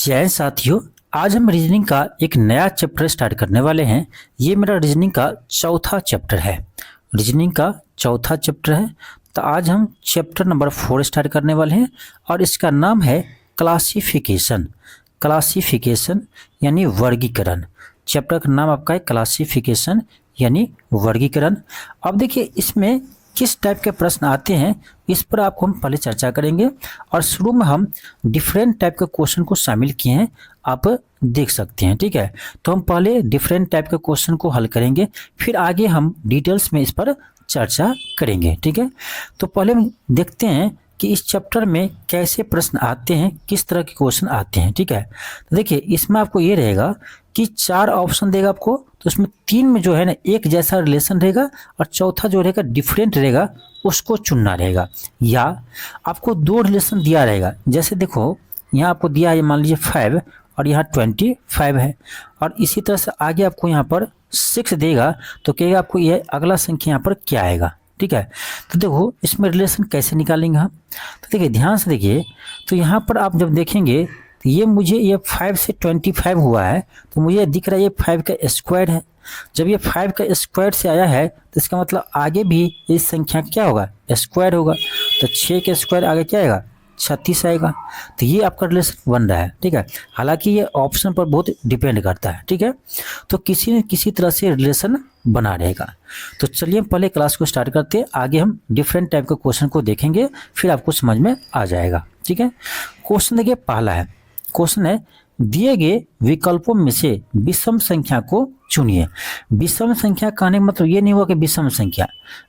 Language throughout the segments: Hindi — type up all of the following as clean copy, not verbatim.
जय साथियों, आज हम रीजनिंग का एक नया चैप्टर स्टार्ट करने वाले हैं। ये मेरा रीजनिंग का चौथा चैप्टर है। रीजनिंग का चौथा चैप्टर है, तो आज हम चैप्टर नंबर 4 स्टार्ट करने वाले हैं और इसका नाम है क्लासिफिकेशन। क्लासिफिकेशन यानी वर्गीकरण। चैप्टर का नाम आपका है क्लासिफिकेशन यानी वर्गीकरण। अब देखिए इसमें किस टाइप के प्रश्न आते हैं इस पर आपको हम पहले चर्चा करेंगे और शुरू में हम डिफरेंट टाइप के क्वेश्चन को शामिल किए हैं, आप देख सकते हैं। ठीक है, तो हम पहले डिफरेंट टाइप के क्वेश्चन को हल करेंगे, फिर आगे हम डिटेल्स में इस पर चर्चा करेंगे। ठीक है, तो पहले हम देखते हैं कि इस चैप्टर में कैसे प्रश्न आते हैं, किस तरह के क्वेश्चन आते हैं। ठीक है, तो देखिए इसमें आपको ये रहेगा कि 4 ऑप्शन देगा आपको, तो उसमें 3 में जो है ना एक जैसा रिलेशन रहेगा और चौथा जो रहेगा डिफरेंट रहेगा, उसको चुनना रहेगा। या आपको 2 रिलेशन दिया रहेगा, जैसे देखो यहाँ आपको दिया है मान लीजिए 5 और यहाँ 25 है, और इसी तरह से आगे आपको यहाँ पर 6 देगा, तो कहेगा आपको यह अगला संख्या यहाँ पर क्या आएगा। ठीक है, तो देखो इसमें रिलेशन कैसे निकालेंगे हम, तो देखिए ध्यान से देखिए, तो यहाँ पर आप जब देखेंगे तो ये मुझे ये 5 से 25 हुआ है, तो मुझे दिख रहा है ये 5 का स्क्वायर है। जब ये 5 का स्क्वायर से आया है तो इसका मतलब आगे भी इस संख्या क्या होगा, स्क्वायर होगा। तो 6 के स्क्वायर आगे क्या आएगा, 36 आएगा। तो ये आपका रिलेशन बन रहा है। ठीक है, हालांकि ये ऑप्शन पर बहुत डिपेंड करता है। ठीक है, तो किसी न किसी तरह से रिलेशन बना रहेगा। तो चलिए हम पहले क्लास को स्टार्ट करते हैं, आगे हम डिफरेंट टाइप के क्वेश्चन को देखेंगे, फिर आपको समझ में आ जाएगा। ठीक है, क्वेश्चन देखिए पहला है, क्वेश्चन है दिए गए विकल्पों में से विषम संख्या को चुनिए। विषम संख्या कहने का मतलब ये नहीं हुआ कि विषम संख्या,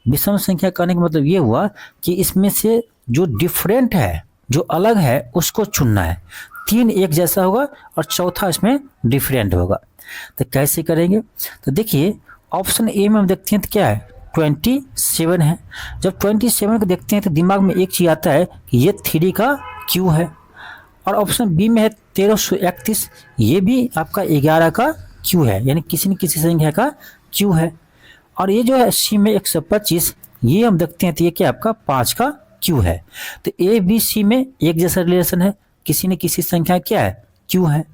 विषम संख्या कहने का मतलब ये हुआ कि इसमें से जो डिफरेंट है, जो अलग है, उसको चुनना है। 3 एक जैसा होगा और चौथा इसमें डिफरेंट होगा। तो कैसे करेंगे, तो देखिए ऑप्शन ए में हम देखते हैं तो क्या है, 27 है। जब 27 को देखते हैं तो दिमाग में एक चीज आता है कि ये 3 का क्यू है, और ऑप्शन बी में है 1331, ये भी आपका 11 का क्यू है, यानी किसी न किसी संख्या का क्यू है। और ये जो है सी में 125, ये हम देखते हैं तो ये क्या आपका 5 का क्यू है। तो ए बी सी में एक जैसा रिलेशन है, किसी न किसी संख्या क्या है, क्यू है।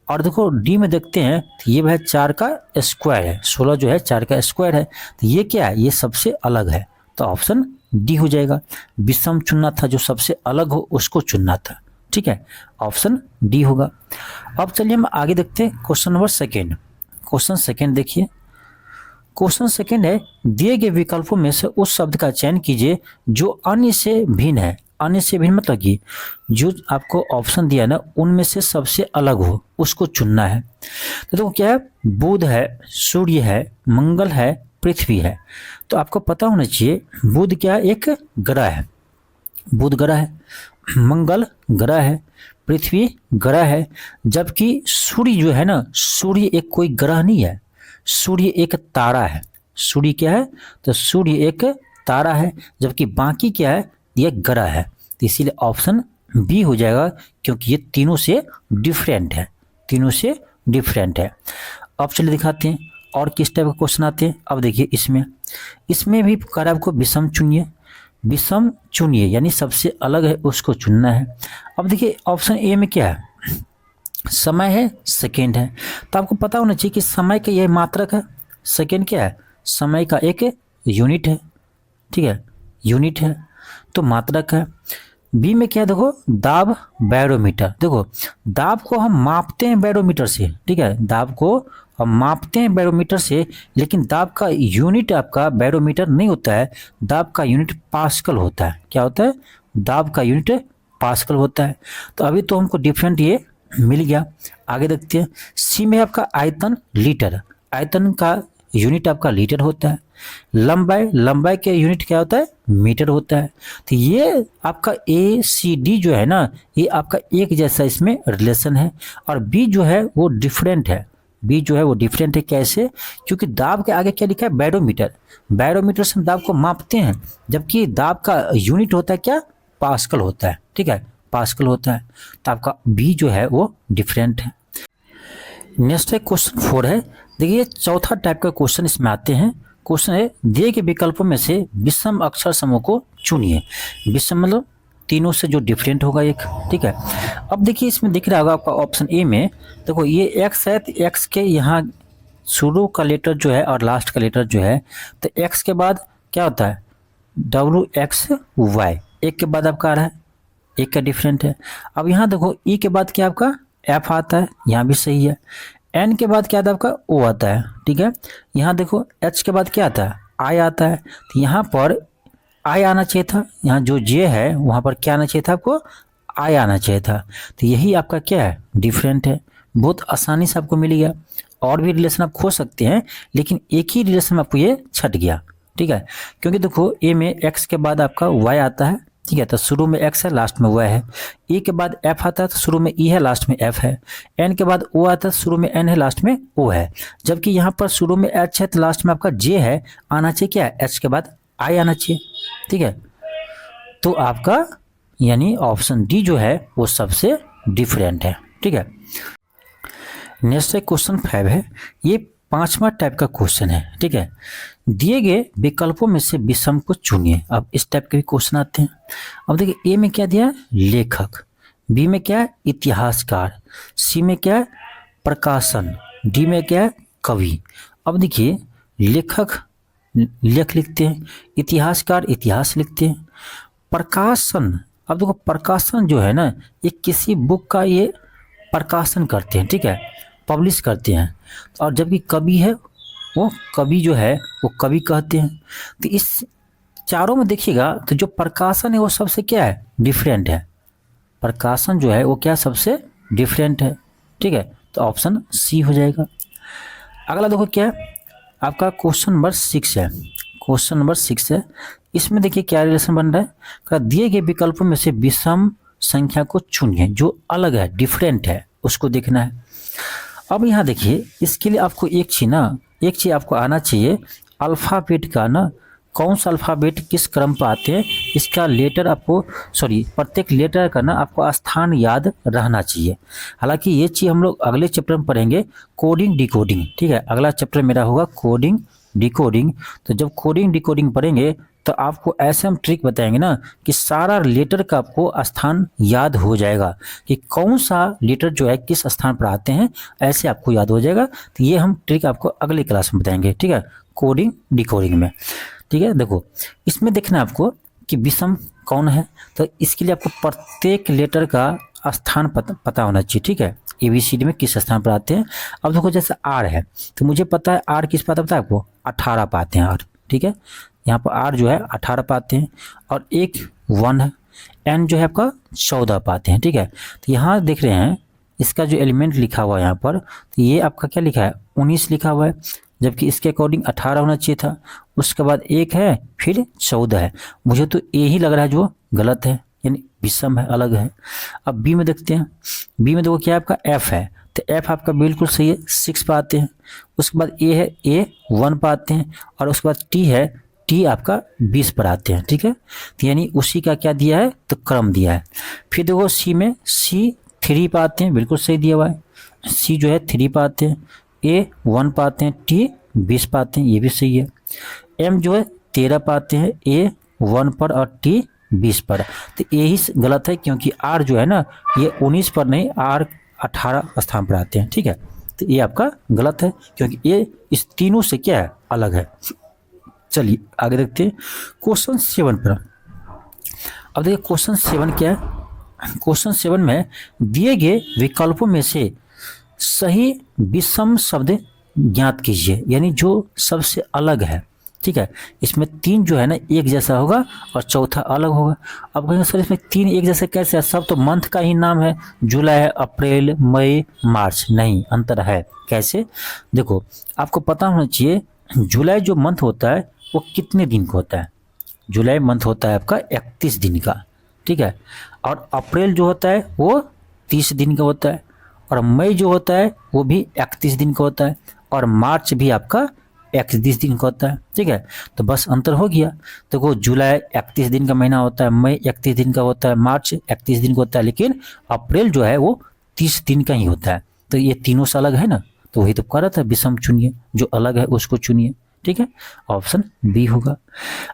और देखो डी में देखते हैं तो ये है 4 का स्क्वायर है, 16 जो है 4 का स्क्वायर है, तो ये क्या है, ये सबसे अलग है। तो ऑप्शन डी हो जाएगा। विषम चुनना था, जो सबसे अलग हो उसको चुनना था। ठीक है, ऑप्शन डी होगा। अब चलिए हम आगे देखते हैं क्वेश्चन नंबर 2। क्वेश्चन 2 देखिए, क्वेश्चन 2 है दिए गए विकल्पों में से उस शब्द का चयन कीजिए जो अन्य से भिन्न है। अन्य से भिन्न मतलब कि जो आपको ऑप्शन दिया ना उनमें से सबसे अलग हो, उसको चुनना है। तो देखो क्या है, बुध है, सूर्य है, मंगल है, पृथ्वी है। तो आपको पता होना चाहिए बुध क्या है, एक ग्रह है, बुध ग्रह है, मंगल ग्रह है, पृथ्वी ग्रह है। जबकि सूर्य जो है ना, सूर्य एक कोई ग्रह नहीं है, सूर्य एक तारा है। सूर्य क्या है, तो सूर्य एक तारा है, जबकि बाकी क्या है, ये ग्रह है। तो इसीलिए ऑप्शन बी हो जाएगा, क्योंकि ये तीनों से डिफरेंट है, तीनों से डिफरेंट है। अब चलिए दिखाते हैं और किस टाइप का क्वेश्चन आते हैं। अब देखिए इसमें भी कर आपको विषम चुनिए, विषम चुनिए यानी सबसे अलग है उसको चुनना है। अब देखिए ऑप्शन ए में क्या है, समय है, सेकेंड है। तो आपको पता होना चाहिए कि समय का यह मात्रक है, सेकेंड क्या है, समय का एक यूनिट है। ठीक है, यूनिट है तो मात्रक है। बी में क्या है, देखो दाब बैरोमीटर। देखो दाब को हम मापते हैं बैरोमीटर से, ठीक है, दाब को हम मापते हैं बैरोमीटर से, लेकिन दाब का यूनिट आपका बैरोमीटर नहीं होता है, दाब का यूनिट पास्कल होता है। क्या होता है, दाब का यूनिट पास्कल होता है। तो अभी तो हमको डिफरेंट ये मिल गया। आगे देखते हैं, सी में आपका आयतन लीटर, आयतन का यूनिट आपका लीटर होता है। लंबाई, लंबाई के यूनिट क्या होता है, मीटर होता है। तो ये आपका ए सी डी जो है ना, ये आपका एक जैसा इसमें रिलेशन है। और बी जो है वो डिफरेंट है, बी जो है वो डिफरेंट है। कैसे, क्योंकि दाब के आगे क्या लिखा है, बैरोमीटर, बैरोमीटर से हम दाब को मापते हैं, जबकि दाब का यूनिट होता है क्या, पास्कल होता है। ठीक है, पास्कल होता है। तो आपका बी जो है वो डिफरेंट है। नेक्स्ट है क्वेश्चन 4 है। देखिए चौथा टाइप का क्वेश्चन इसमें आते हैं। क्वेश्चन है दिए गए विकल्पों में से विषम अक्षर समूह को चुनिए। विषम मतलब तीनों से जो डिफरेंट होगा एक, ठीक है। अब देखिए इसमें दिख रहा होगा आपका ऑप्शन ए में, देखो ये एक्स है तो एक्स के यहाँ शुरू का लेटर जो है और लास्ट का लेटर जो है, तो एक्स के बाद क्या होता है WXY, एक के बाद आपका आ रहा है, एक का डिफरेंट है। अब यहाँ देखो ई के बाद क्या आपका एफ आता है, यहाँ भी सही है। एन के बाद क्या आता है आपका ओ आता है, ठीक है। यहाँ देखो एच के बाद क्या आता है आई आता है, तो यहाँ पर आई आना चाहिए था, यहाँ जो जे है वहाँ पर क्या आना चाहिए था आपको आई आना चाहिए था, तो यही आपका क्या है डिफरेंट है। बहुत आसानी से आपको मिल गया। और भी रिलेशन आप खोज सकते हैं, लेकिन एक ही रिलेशन में आपको ये छट गया, ठीक है। क्योंकि देखो ए में एक्स के बाद आपका वाई आता है, ठीक है, तो शुरू में एक्स है लास्ट में वाई है। ई के बाद एफ आता है तो शुरू में ई है लास्ट में एफ है। एन के बाद ओ आता है शुरू में एन है लास्ट में ओ है। जबकि यहाँ पर शुरू में एच है तो लास्ट में आपका जे है, आना चाहिए क्या एच के बाद आई आना चाहिए, ठीक है। तो आपका यानी ऑप्शन डी जो है वो सबसे डिफरेंट है, ठीक है। नेक्स्ट क्वेश्चन 5 है, ये 5वां टाइप का क्वेश्चन है, ठीक है। दिए गए विकल्पों में से विषम को चुनिए। अब इस टाइप के भी क्वेश्चन आते हैं। अब देखिए ए में क्या दिया है लेखक, बी में क्या है इतिहासकार, सी में क्या है प्रकाशन, डी में क्या है कवि। अब देखिए लेखक लेख लिखते हैं, इतिहासकार इतिहास लिखते हैं, प्रकाशन, अब देखो प्रकाशन जो है ना ये किसी बुक का ये प्रकाशन करते हैं, ठीक है, पब्लिश करते हैं। और जबकि कवि है वो कवि जो है वो कवि कहते हैं। तो इस चारों में देखिएगा तो जो प्रकाशन है वो सबसे क्या है डिफरेंट है, प्रकाशन जो है वो क्या सबसे डिफरेंट है, ठीक है। तो ऑप्शन सी हो जाएगा। अगला देखो क्या है आपका क्वेश्चन नंबर 6 है, क्वेश्चन नंबर 6 है। इसमें देखिए क्या रिलेशन बन रहा है, दिए गए विकल्पों में से विषम संख्या को चुनिए जो अलग है डिफरेंट है, उसको देखना है। अब यहाँ देखिए इसके लिए आपको एक चीज़ आपको आना चाहिए, अल्फ़ाबेट का ना कौन सा अल्फ़ाबेट किस क्रम पर आते हैं, इसका लेटर आपको प्रत्येक लेटर का ना आपको स्थान याद रहना चाहिए। हालांकि ये चीज़ हम लोग अगले चैप्टर में पढ़ेंगे, कोडिंग डिकोडिंग, ठीक है। अगला चैप्टर मेरा होगा कोडिंग डिकोडिंग। तो जब कोडिंग डिकोडिंग पढ़ेंगे तो आपको ऐसे हम ट्रिक बताएंगे ना कि सारा लेटर का आपको स्थान याद हो जाएगा कि कौन सा लेटर जो है किस स्थान पर आते हैं, ऐसे आपको याद हो जाएगा। तो ये हम ट्रिक आपको अगले क्लास में बताएंगे, ठीक है, कोडिंग डिकोडिंग में, ठीक है। देखो इसमें देखना है आपको कि विषम कौन है, तो इसके लिए आपको प्रत्येक लेटर का स्थान पता होना चाहिए, ठीक है, ABCD में किस स्थान पर आते हैं। अब देखो जैसे आर है तो मुझे पता है आर किस पता है आपको 18 पाते हैं आर, ठीक है, यहाँ पर आर जो है 18 पाते हैं और एक 1 है। एन जो है आपका 14 पाते हैं, ठीक है। तो यहाँ देख रहे हैं इसका जो एलिमेंट लिखा हुआ है यहाँ पर, तो ये आपका क्या लिखा है 19 लिखा हुआ है, जबकि इसके अकॉर्डिंग 18 होना चाहिए था। उसके बाद एक है फिर 14 है, मुझे तो ए ही लग रहा है जो गलत है, यानी विषम है, अलग है। अब बी में देखते हैं, बी में देखो क्या आपका एफ है, तो एफ आपका बिल्कुल सही है 6 पे आते हैं। उसके बाद ए है ए 1 पे आते हैं और उसके बाद टी है टी आपका 20 पर आते हैं, ठीक है। तो यानी उसी का क्या दिया है तो क्रम दिया है। फिर देखो सी में सी 3 पे आते हैं, बिल्कुल सही दिया हुआ है, सी जो है 3 पे आते हैं, ए 1 पे आते हैं, टी 20 पे आते हैं, ये भी सही है। एम जो है 13 पे आते हैं, ए 1 पर और टी 20 पर, तो यही गलत है क्योंकि आर जो है ना ये 19 पर नहीं आर 18 स्थान पर आते हैं, ठीक है। तो ये आपका गलत है क्योंकि ये इस तीनों से क्या है अलग है। चलिए आगे देखते हैं क्वेश्चन 7 पर। अब देखिए क्वेश्चन 7 क्या है, क्वेश्चन 7 में दिए गए विकल्पों में से सही विषम शब्द ज्ञात कीजिए, यानी जो सबसे अलग है, ठीक है। इसमें 3 जो है ना एक जैसा होगा और चौथा अलग होगा। अब कहेंगे सर इसमें 3 एक जैसे कैसे है, सब तो मंथ का ही नाम है, जुलाई अप्रैल मई मार्च, नहीं अंतर है। कैसे देखो आपको पता होना चाहिए जुलाई जो मंथ होता है वो कितने दिन का होता है, जुलाई मंथ होता है आपका 31 दिन का, ठीक है। और अप्रैल जो होता है वो 30 दिन का होता है और मई जो होता है वो भी 31 दिन का होता है और मार्च भी आपका 31 दिन का होता है, ठीक है। तो बस अंतर हो गया। देखो जुलाई 31 दिन का महीना होता है, मई 31 दिन का होता है, मार्च 31 दिन का होता है, लेकिन अप्रैल जो है वो 30 दिन का ही होता है। तो ये तीनों से अलग है ना, तो वही तो कह रहा था विषम चुनिए, जो अलग है उसको चुनिए, ठीक है, ऑप्शन बी होगा।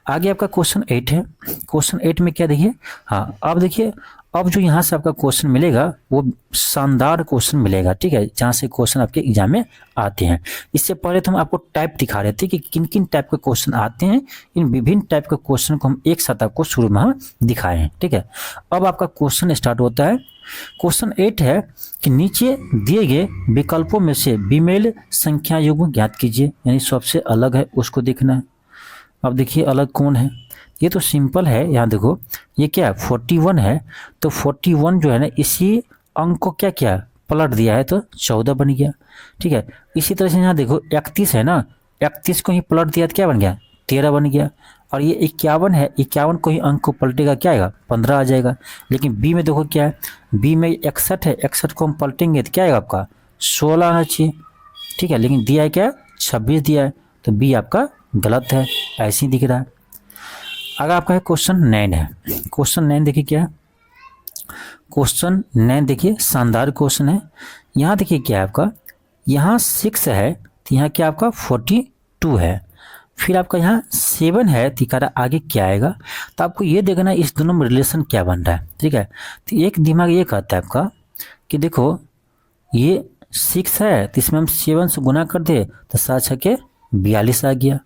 आगे आपका क्वेश्चन 8 है। क्वेश्चन 8 में क्या देखिए, हाँ अब देखिए, अब जो यहाँ से आपका क्वेश्चन मिलेगा वो शानदार क्वेश्चन मिलेगा, ठीक है, जहाँ से क्वेश्चन आपके एग्जाम में आते हैं। इससे पहले तो हम आपको टाइप दिखा रहे थे कि किन किन टाइप के क्वेश्चन आते हैं। इन विभिन्न टाइप के क्वेश्चन को हम एक साथ आपको शुरू में हम दिखाए हैं, ठीक है। अब आपका क्वेश्चन स्टार्ट होता है। क्वेश्चन 8 है कि नीचे दिए गए विकल्पों में से बेमेल संख्या युग्म ज्ञात कीजिए, यानी सबसे अलग है उसको देखना है। अब देखिए अलग कौन है, ये तो सिंपल है। यहाँ देखो ये क्या है, 41 है, तो 41 जो है ना इसी अंक को क्या किया, पलट दिया है तो 14 बन गया, ठीक है। इसी तरह से यहाँ देखो 31 है ना, 31 को ही पलट दिया तो क्या बन गया, 13 बन गया। और ये 51 है, 51 को ही अंक को पलटेगा क्या आएगा, 15 आ जाएगा। लेकिन बी में देखो क्या है, बी में 61 है, 61 को हम पलटेंगे तो क्या आएगा आपका 16 आना चाहिए, ठीक है। लेकिन दिया है क्या, 26 दिया है, तो बी आपका गलत है, ऐसे ही दिख रहा है। अगर आपका है क्वेश्चन 9 है। क्वेश्चन 9 देखिए क्या है, क्वेश्चन 9 देखिए शानदार क्वेश्चन है। यहाँ देखिए क्या है आपका, यहाँ 6 है तो यहाँ क्या आपका 42 है, फिर आपका यहाँ 7 है तो कह रहा आगे क्या आएगा। तो आपको ये देखना है इस दोनों में रिलेशन क्या बन रहा है, ठीक है। तो एक दिमाग ये कहता है आपका कि देखो ये 6 है तो इसमें हम 7 से गुना कर दे तो 7 छके 42 आ गया।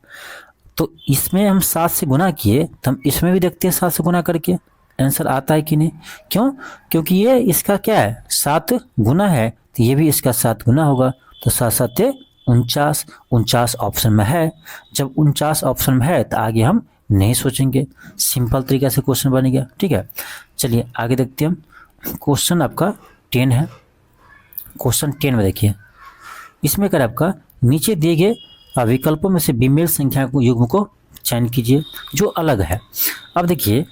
तो इसमें हम 7 से गुना किए तो हम इसमें भी देखते हैं 7 से गुना करके आंसर आता है कि नहीं। क्यों, क्योंकि ये इसका क्या है 7 गुना है, तो ये भी इसका 7 गुना होगा, तो 7 7 49, 49 ऑप्शन में है। जब 49 ऑप्शन में है तो आगे हम नहीं सोचेंगे, सिंपल तरीके से क्वेश्चन बन गया, ठीक है। चलिए आगे देखते हैं हम। क्वेश्चन आपका 10 है। क्वेश्चन 10 में देखिए, इसमें कर आपका नीचे दिए गए विकल्पों में से बेमेल संख्या को युग्म को चयन कीजिए जो अलग है। अब देखिए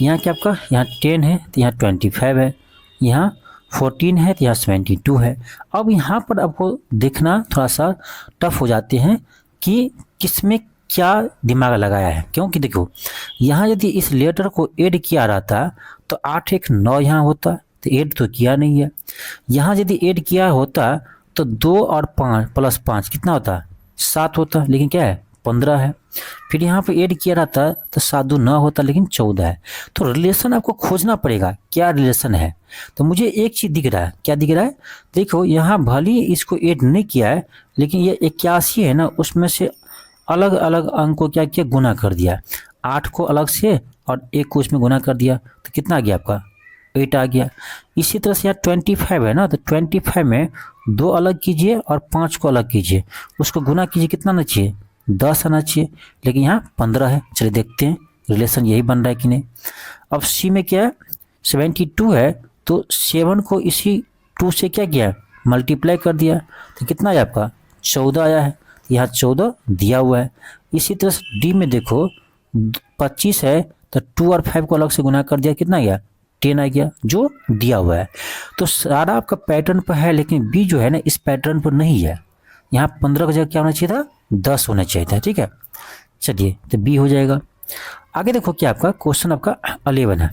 यहाँ क्या आपका, यहाँ 10 है तो यहाँ 25 है, यहाँ 14 है तो यहाँ 72 है। अब यहाँ पर आपको देखना थोड़ा सा टफ हो जाते हैं कि किसमें क्या दिमाग लगाया है, क्योंकि देखो यहाँ यदि इस लेटर को ऐड किया रहता तो 8 1 9 यहाँ होता, तो ऐड तो किया नहीं है। यहाँ यदि ऐड किया होता तो 2 और 5 प्लस 5 कितना होता, 7 होता, लेकिन क्या है 15 है। फिर यहाँ पे ऐड किया रहता तो 7 2 9 होता, लेकिन 14 है। तो रिलेशन आपको खोजना पड़ेगा क्या रिलेशन है। तो मुझे एक चीज़ दिख रहा है, क्या दिख रहा है, देखो यहाँ भले ही इसको ऐड नहीं किया है, लेकिन ये 81 है ना, उसमें से अलग अलग अंक को क्या किया, गुना कर दिया। 8 को अलग से और 1 को उसमें गुना कर दिया, तो कितना आ गया आपका 8 आ गया। इसी तरह से यहाँ 25 है ना, तो 25 में 2 अलग कीजिए और 5 को अलग कीजिए, उसको गुना कीजिए, कितना आना चाहिए 10 आना चाहिए, लेकिन यहाँ 15 है। चलिए देखते हैं रिलेशन यही बन रहा है कि नहीं। अब सी में क्या है, 72 है, तो 7 को इसी 2 से क्या किया, मल्टीप्लाई कर दिया, तो कितना आया आपका 14 आया है, यहाँ 14 दिया हुआ है। इसी तरह से डी में देखो 25 है, तो 2 और 5 को अलग से गुना कर दिया, कितना गया 10 आ गया जो दिया हुआ है। तो सारा आपका पैटर्न पर है, लेकिन बी जो है ना इस पैटर्न पर नहीं है। यहाँ 15 का जगह क्या होना चाहिए था, 10 होना चाहिए था, ठीक है। चलिए तो बी हो जाएगा। आगे देखो क्या आपका क्वेश्चन आपका 11 है।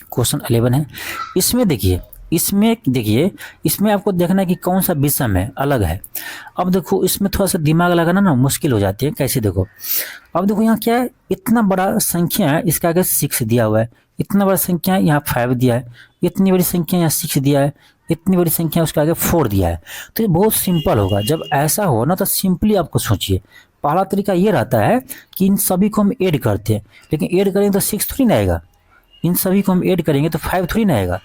क्वेश्चन 11 है, इसमें देखिए इसमें आपको देखना है कि कौन सा विषम है, अलग है। अब देखो इसमें थोड़ा सा दिमाग लगाना ना मुश्किल हो जाती है, कैसे देखो। अब देखो यहाँ क्या है, इतना बड़ा संख्या है, इसका आगे 6 दिया हुआ है, इतना बड़ा संख्या है यहाँ 5 दिया है, इतनी बड़ी संख्या यहाँ 6 दिया है, इतनी बड़ी संख्या उसके आगे 4 दिया है। तो ये बहुत सिंपल होगा। जब ऐसा हो ना तो सिंपली आपको सोचिए। पहला तरीका ये रहता है कि इन सभी को हम ऐड करते हैं, लेकिन ऐड करेंगे तो 6 थोड़ी ना आएगा, इन सभी को हम ऐड करेंगे तो 5 थोड़ी ना आएगा,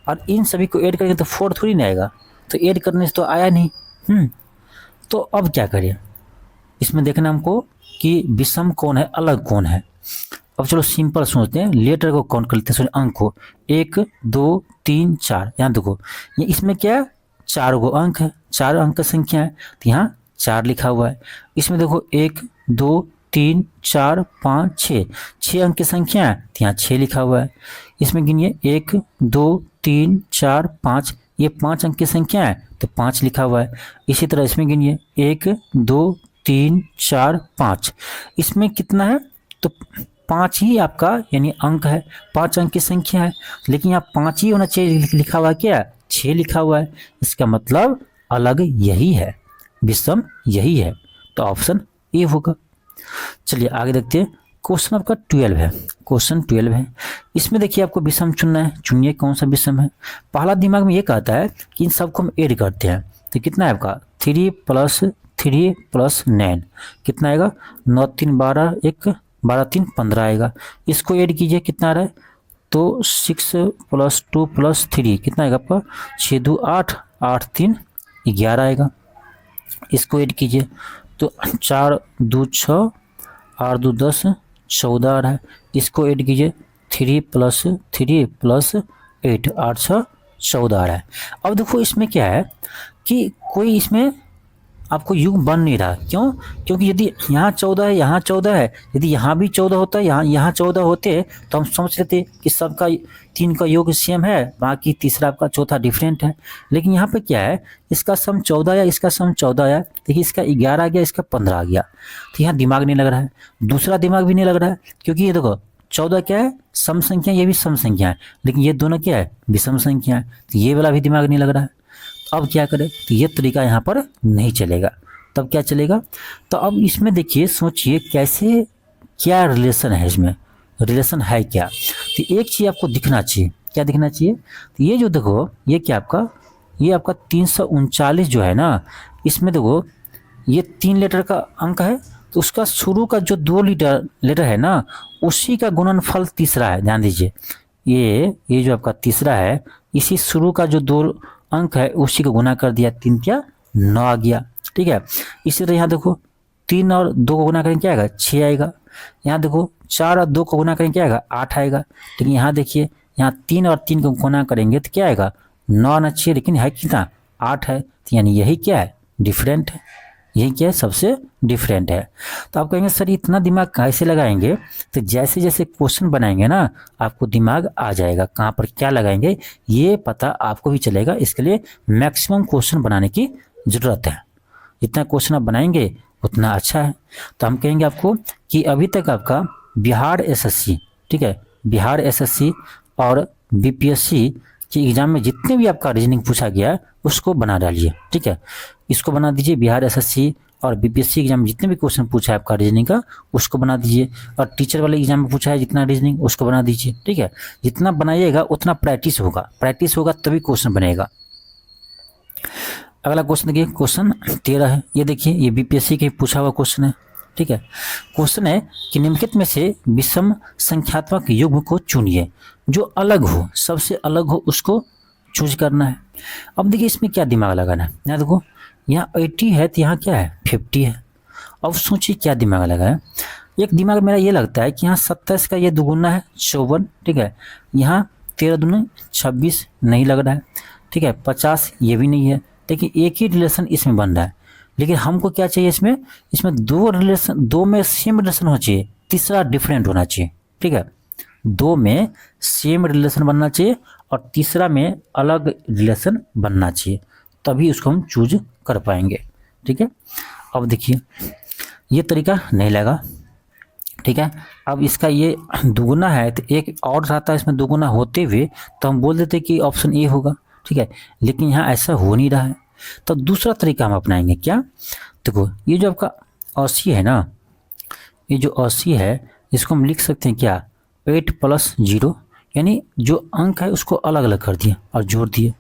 और इन सभी को ऐड करेंगे तो 4 थोड़ी ना आएगा, तो ऐड करने से तो आया नहीं। तो अब क्या करें, इसमें देखना हमको कि विषम कौन है, अलग कौन है। अब चलो सिंपल सोचते हैं, लेटर को काउंट कर लेते हैं, अंक को 1 2 3 4। यहाँ देखो ये इसमें क्या है, 4 गो अंक है, 4 अंक की संख्या है, तो यहाँ 4 लिखा हुआ है। इसमें देखो 1 2 3 4 5 6, 6 अंक की संख्या है, तो यहाँ 6 लिखा हुआ है। इसमें गिनिए 1 2 3 4 5, ये 5 अंक की संख्या है तो 5 लिखा हुआ है। इसी तरह इसमें गिनिए 1 2 3 4 5, इसमें कितना है, तो 5 ही आपका यानी अंक है, 5 अंक की संख्या है, लेकिन यहाँ 5 ही होना चाहिए, लिखा हुआ क्या 6 लिखा हुआ है। इसका मतलब अलग यही है, विषम यही है। तो ऑप्शन ए होगा। चलिए आगे देखते हैं। क्वेश्चन आपका 12 है, क्वेश्चन 12 है। इसमें देखिए आपको विषम चुनना है, चुनिए कौन सा विषम है। पहला दिमाग में ये कहता है कि इन सबको हम ऐड करते हैं, तो कितना है आपका 3 + 9 कितना आएगा 9 3 12, 1 12 3 15 आएगा। इसको ऐड कीजिए, कितना आ रहा है, तो 6 + 2 + 3 कितना आएगा आपका 6 2 8, 8 3 11 आएगा। इसको ऐड कीजिए तो 4 2 6, 8 2 10 14 आ रहा है। इसको ऐड कीजिए 3 + 3 + 8, 8 6 14 आ रहा है। अब देखो इसमें क्या है कि कोई इसमें आपको युग बन नहीं रहा, क्यों? क्योंकि यदि यहाँ 14 है, यहाँ 14 है, यदि यहाँ भी 14 होता है, यहाँ 14 होते तो हम समझ लेते कि सबका 3 का योग सेम है, बाकी तीसरा आपका चौथा डिफरेंट है। लेकिन यहाँ पे क्या है, इसका सम 14 आया, इसका सम 14 आया, देखिए इसका 11 आ गया, इसका 15 आ गया, तो यहाँ दिमाग नहीं लग रहा है। दूसरा दिमाग भी नहीं लग रहा है, क्योंकि ये देखो 14 क्या है, सम संख्या, ये भी सम संख्या है, लेकिन ये दोनों क्या है, विषम संख्या है, तो ये वाला भी दिमाग नहीं लग रहा है। अब क्या करें, तो ये तरीका यहाँ पर नहीं चलेगा, तब क्या चलेगा? तो अब इसमें देखिए, सोचिए कैसे, क्या रिलेशन है, इसमें रिलेशन है क्या? तो एक चीज़ आपको दिखना चाहिए, क्या दिखना चाहिए? तो ये जो देखो, ये क्या आपका, ये आपका 339 जो है ना, इसमें देखो ये 3 लेटर का अंक है, तो उसका शुरू का जो 2 लेटर है ना, उसी का गुणनफल तीसरा है। ध्यान दीजिए, ये जो आपका तीसरा है, इसी शुरू का जो 2 अंक है उसी को गुना कर दिया, 3 क्या 9 आ गया, ठीक है। इसी तरह यहाँ देखो 3 और 2 को गुना करेंगे क्या आएगा 6 आएगा। यहाँ देखो 4 और 2 को गुना करेंगे क्या आएगा 8 आएगा। लेकिन यहाँ देखिए, यहाँ 3 और 3 को गुना करेंगे तो क्या आएगा 9 और 6, लेकिन है कितना 8 है, तो यानी यही क्या है डिफरेंट है, यही क्या है सबसे डिफरेंट है। तो आप कहेंगे सर इतना दिमाग कैसे लगाएंगे? तो जैसे जैसे क्वेश्चन बनाएंगे ना, आपको दिमाग आ जाएगा कहाँ पर क्या लगाएंगे, ये पता आपको भी चलेगा। इसके लिए मैक्सिमम क्वेश्चन बनाने की ज़रूरत है, जितना क्वेश्चन आप बनाएंगे उतना अच्छा है। तो हम कहेंगे आपको कि अभी तक आपका बिहार एसएससी, ठीक है, बिहार एसएससी और बीपीएससी के एग्ज़ाम में जितने भी आपका रीजनिंग पूछा गया है उसको बना डालिए, ठीक है। इसको बना दीजिए, बिहार एसएससी और बीपीएससी एग्जाम में जितने भी क्वेश्चन पूछा है आपका रीजनिंग का उसको बना दीजिए, और टीचर वाले एग्जाम में पूछा है जितना रीजनिंग उसको बना दीजिए, ठीक है। जितना बनाइएगा उतना प्रैक्टिस होगा तभी क्वेश्चन बनेगा। अगला क्वेश्चन देखिए, क्वेश्चन 13 है, ये देखिए ये बीपीएससी के पूछा हुआ क्वेश्चन है, ठीक है। क्वेश्चन है कि निम्नलिखित में से विषम संख्यात्मक युग्म को चुनिए जो अलग हो, सबसे अलग हो उसको चूज करना है। अब देखिए इसमें क्या दिमाग लगाना है, यहाँ देखो यहाँ 80 है तो यहाँ क्या है 50 है। अब सोचिए क्या दिमाग लगाए। एक दिमाग मेरा ये लगता है कि यहाँ 27 का ये दुगुना है 54, ठीक है। यहाँ 13 दूनी 26 नहीं लग रहा है, ठीक है। 50 ये भी नहीं है, लेकिन एक ही रिलेशन इसमें बन रहा है। लेकिन हमको क्या चाहिए इसमें 2 रिलेशन, 2 में सेम रिलेशन होना चाहिए, तीसरा डिफरेंट होना चाहिए, ठीक है। 2 में सेम रिलेशन बनना चाहिए और तीसरा में अलग रिलेशन बनना चाहिए, तभी उसको हम चूज कर पाएंगे, ठीक है। अब देखिए ये तरीका नहीं लगा, ठीक है। अब इसका ये दुगुना है तो एक और रहता है इसमें दुगुना होते हुए, तो हम बोल देते कि ऑप्शन ए होगा, ठीक है। लेकिन यहाँ ऐसा हो नहीं रहा है, तो दूसरा तरीका हम अपनाएंगे। क्या? देखो ये जो आपका 80 है ना, ये जो 80 है इसको हम लिख सकते हैं क्या 8 + 0, यानी जो अंक है उसको अलग अलग कर दिए और जोड़ दिए,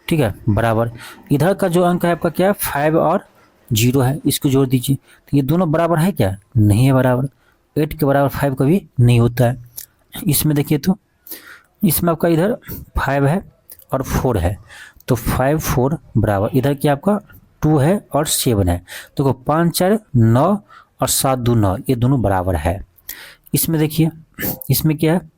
ठीक है, बराबर। इधर का जो अंक है आपका क्या है 5 और 0 है, इसको जोड़ दीजिए, तो ये दोनों बराबर है क्या? नहीं है बराबर। 8 के बराबर 5 कभी नहीं होता है। इसमें देखिए तो इसमें आपका इधर 5 है और 4 है, तो 5 4 बराबर, इधर क्या आपका 2 है और 7 है, तो 5 4 9 और 7 2 9, ये दोनों बराबर है। इसमें देखिए इसमें क्या है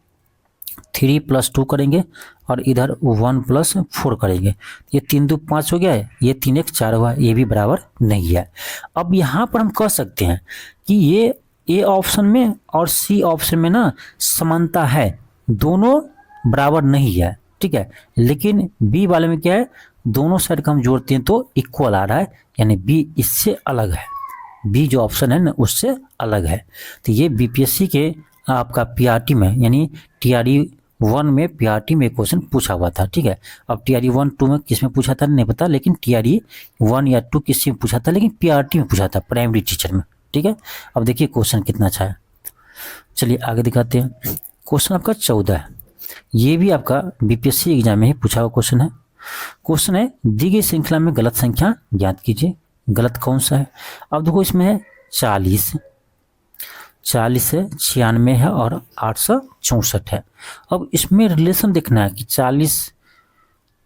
3 + 2 करेंगे और इधर 1 + 4 करेंगे, ये 3 2 5 हो गया है, ये 3 1 4 हुआ, ये भी बराबर नहीं है। अब यहाँ पर हम कह सकते हैं कि ये ए ऑप्शन में और सी ऑप्शन में ना समानता है, दोनों बराबर नहीं है, ठीक है। लेकिन बी वाले में क्या है, दोनों साइड का हम जोड़ते हैं तो इक्वल आ रहा है, यानी बी इससे अलग है, बी जो ऑप्शन है ना उससे अलग है। तो ये बीपीएससी के आपका पीआरटी में यानी टीआरई 1 में पीआरटी में क्वेश्चन पूछा हुआ था, ठीक है। अब टीआरई 1 2 में किस में पूछा था नहीं पता, लेकिन टीआरई 1 या 2 किस में पूछा था, लेकिन पीआरटी में पूछा था, प्राइमरी टीचर में, ठीक है। अब देखिए क्वेश्चन कितना अच्छा है, चलिए आगे दिखाते हैं। क्वेश्चन आपका 14 है, ये भी आपका बीपीएससी एग्जाम में ही पूछा हुआ क्वेश्चन है। क्वेश्चन है दी गई श्रृंखला में गलत संख्या ज्ञात कीजिए, गलत कौन सा है। अब देखो इसमें है 40 है, 96 है और 864 है। अब इसमें रिलेशन देखना है कि 40,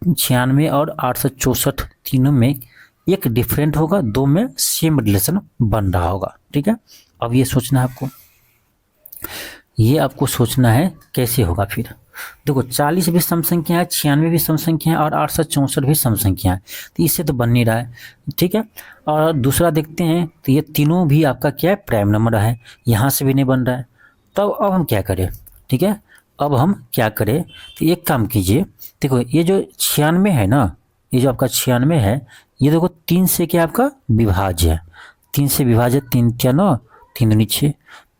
96 और 864 तीनों में एक डिफरेंट होगा, दो में सेम रिलेशन बन रहा होगा, ठीक है। अब ये सोचना है आपको, ये आपको सोचना है कैसे होगा। फिर देखो 40 भी सम संख्या है, 96 भी सम संख्या है और 864 भी सम संख्या है, तो इससे तो बन नहीं रहा है, ठीक है। और दूसरा देखते हैं तो ये तीनों भी आपका क्या है, प्राइम नंबर है, यहाँ से भी नहीं बन रहा है। तब अब हम क्या करें, ठीक है। अब हम क्या करें, तो एक काम कीजिए, देखो ये जो 96 है ना, ये जो आपका 96 है, ये देखो 3 से क्या आपका विभाज्य है, 3 से विभाज्य, 3 क्या 9, 3 दूनी 6,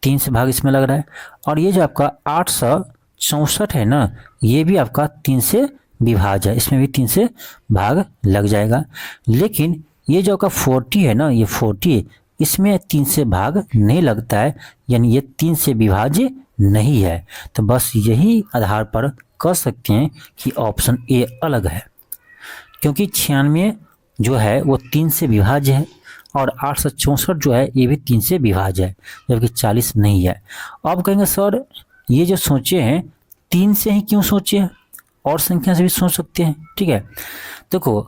3 से भाग इसमें लग रहा है। और ये जो आपका 864 है ना, ये भी आपका 3 से विभाज्य है, इसमें भी 3 से भाग लग जाएगा। लेकिन ये जो आपका 40 है ना, ये 40 इसमें 3 से भाग नहीं लगता है, यानी ये 3 से विभाज्य नहीं है। तो बस यही आधार पर कह सकते हैं कि ऑप्शन ए अलग है, क्योंकि 96 जो है वो 3 से विभाज्य है और 864 जो है ये भी 3 से विभाज्य है, जबकि 40 नहीं है। अब कहेंगे सर ये जो सोचे हैं 3 से ही क्यों सोचे हैं, और संख्या से भी सोच सकते हैं, ठीक है। देखो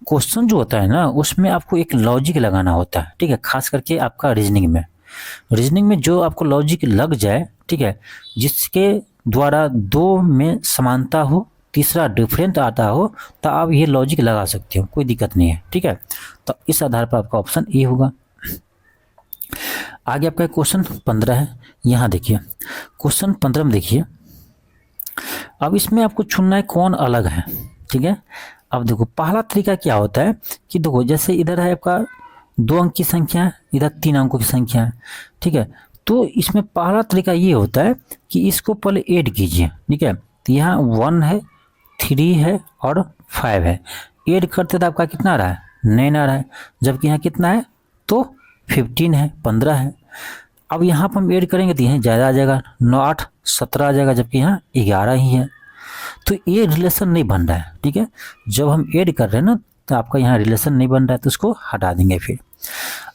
क्वेश्चन जो होता है ना, उसमें आपको एक लॉजिक लगाना होता है, ठीक है। खास करके आपका रीजनिंग में जो आपको लॉजिक लग जाए, ठीक है, जिसके द्वारा 2 में समानता हो, तीसरा डिफरेंट आता हो, तो आप ये लॉजिक लगा सकते हो, कोई दिक्कत नहीं है, ठीक है। तो इस आधार पर आपका ऑप्शन ए होगा। आगे आपका क्वेश्चन 15 है, यहाँ देखिए क्वेश्चन 15 में देखिए, अब इसमें आपको चुनना है कौन अलग है, ठीक है। अब देखो पहला तरीका क्या होता है कि देखो जैसे इधर है आपका 2 अंक की संख्या है, इधर 3 अंकों की संख्या है, ठीक है। तो इसमें पहला तरीका ये होता है कि इसको पहले ऐड कीजिए, ठीक है। तो यहाँ 1 है, 3 है और 5 है, ऐड करते तो आपका कितना आ रहा है, 9 आ रहा है, जबकि यहाँ कितना है तो 15 है, 15 है। अब यहाँ पर हम ऐड करेंगे तो यहाँ ज़्यादा आ जाएगा, 9 8 17 आ जाएगा, जबकि यहाँ 11 ही है। तो ये रिलेशन नहीं बन रहा है, ठीक है। जब हम ऐड कर रहे हैं ना, तो आपका यहाँ रिलेशन नहीं बन रहा है, तो उसको हटा देंगे। फिर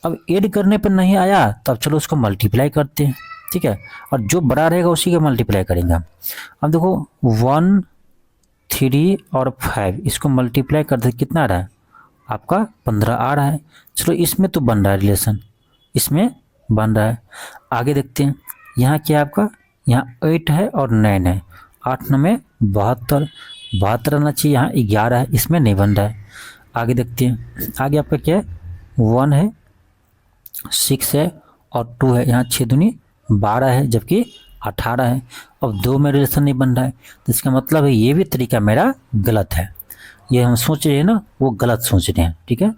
अब ऐड करने पर नहीं आया तो अब चलो उसको मल्टीप्लाई करते हैं, ठीक है। और जो बड़ा रहेगा उसी का मल्टीप्लाई करेंगे। अब देखो 1 3 और 5 इसको मल्टीप्लाई करते कितना आ रहा है, आपका 15 आ रहा है। चलो इसमें तो बन रहा है रिलेशन, इसमें बन रहा है। आगे देखते हैं, यहाँ क्या है आपका, यहाँ 8 है और 9 है, 8 9 में 72, 72 आना चाहिए, यहाँ 11 है, इसमें नहीं बन रहा है। आगे देखते हैं, आगे आपका क्या है, 1 है, 6 है और 2 है, यहाँ 6 दूनी 12 है, जबकि 18 है। अब 2 में रिलेशन नहीं बन रहा है, तो इसका मतलब है ये भी तरीका मेरा गलत है, ये हम सोच रहे हैं ना वो गलत सोच रहे हैं, ठीक है।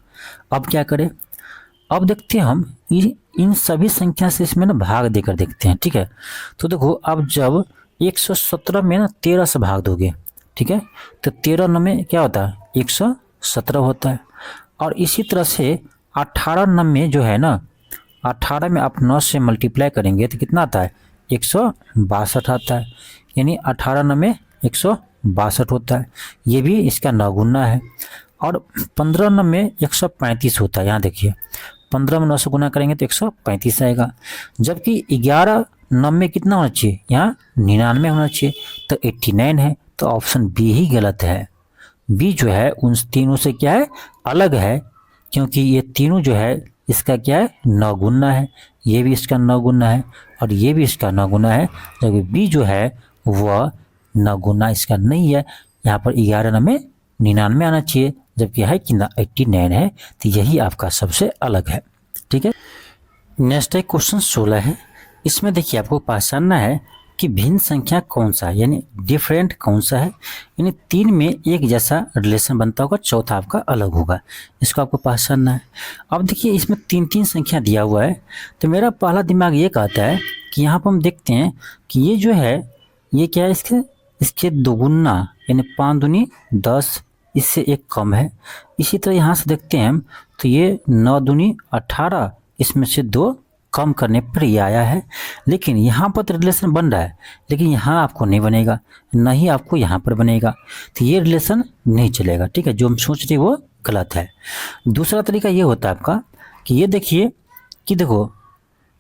अब क्या करें, अब देखते हैं हम इन सभी संख्या से इसमें ना भाग देकर देखते हैं, ठीक है। तो देखो अब जब 117 में ना 13 से भाग दोगे, ठीक है, तो 13 9 में क्या होता है, 117 होता है। और इसी तरह से 18 9 में जो है ना, 18 में आप 9 से मल्टीप्लाई करेंगे तो कितना आता है, 162 आता है, यानी 18 9 में 162 होता है, ये भी इसका 9 गुना है। और 15 9 में 135 होता है, यहाँ देखिए 15 में 9 से गुना करेंगे तो 135 आएगा, जबकि 11 9 में कितना होना चाहिए, यहाँ 99 होना चाहिए, तो 89 है। तो ऑप्शन बी ही गलत है, बी जो है उन तीनों से क्या है, अलग है, क्योंकि ये तीनों जो है इसका क्या है, 9 गुना है, ये भी इसका 9 गुना है और ये भी इसका 9 गुना है, जबकि बी जो है वह 9 गुना इसका नहीं है। यहाँ पर 11 9 में 99 आना चाहिए, जबकि है कि 89 है, तो यही आपका सबसे अलग है, ठीक है। नेक्स्ट है क्वेश्चन 16 है, इसमें देखिए आपको पहचानना है कि भिन्न संख्या कौन सा है, यानी डिफरेंट कौन सा है, यानी 3 में एक जैसा रिलेशन बनता होगा, चौथा आपका अलग होगा, इसको आपको पहचानना है। अब देखिए इसमें 3 संख्या दिया हुआ है, तो मेरा पहला दिमाग ये कहता है कि यहाँ पर हम देखते हैं कि ये जो है ये क्या है, इसके इसके दोगुना यानी 5 दूनी 10, इससे एक कम है। इसी तरह यहाँ से देखते हैं हम तो ये 9 दूनी 18, इसमें से 2 कम करने पर ये आया है। लेकिन यहाँ पर तो रिलेशन बन रहा है, लेकिन यहाँ आपको नहीं बनेगा, ना ही आपको यहाँ पर बनेगा, तो ये रिलेशन नहीं चलेगा। ठीक है, जो हम सोच रहे वो गलत है। दूसरा तरीका ये होता है आपका कि ये देखिए कि देखो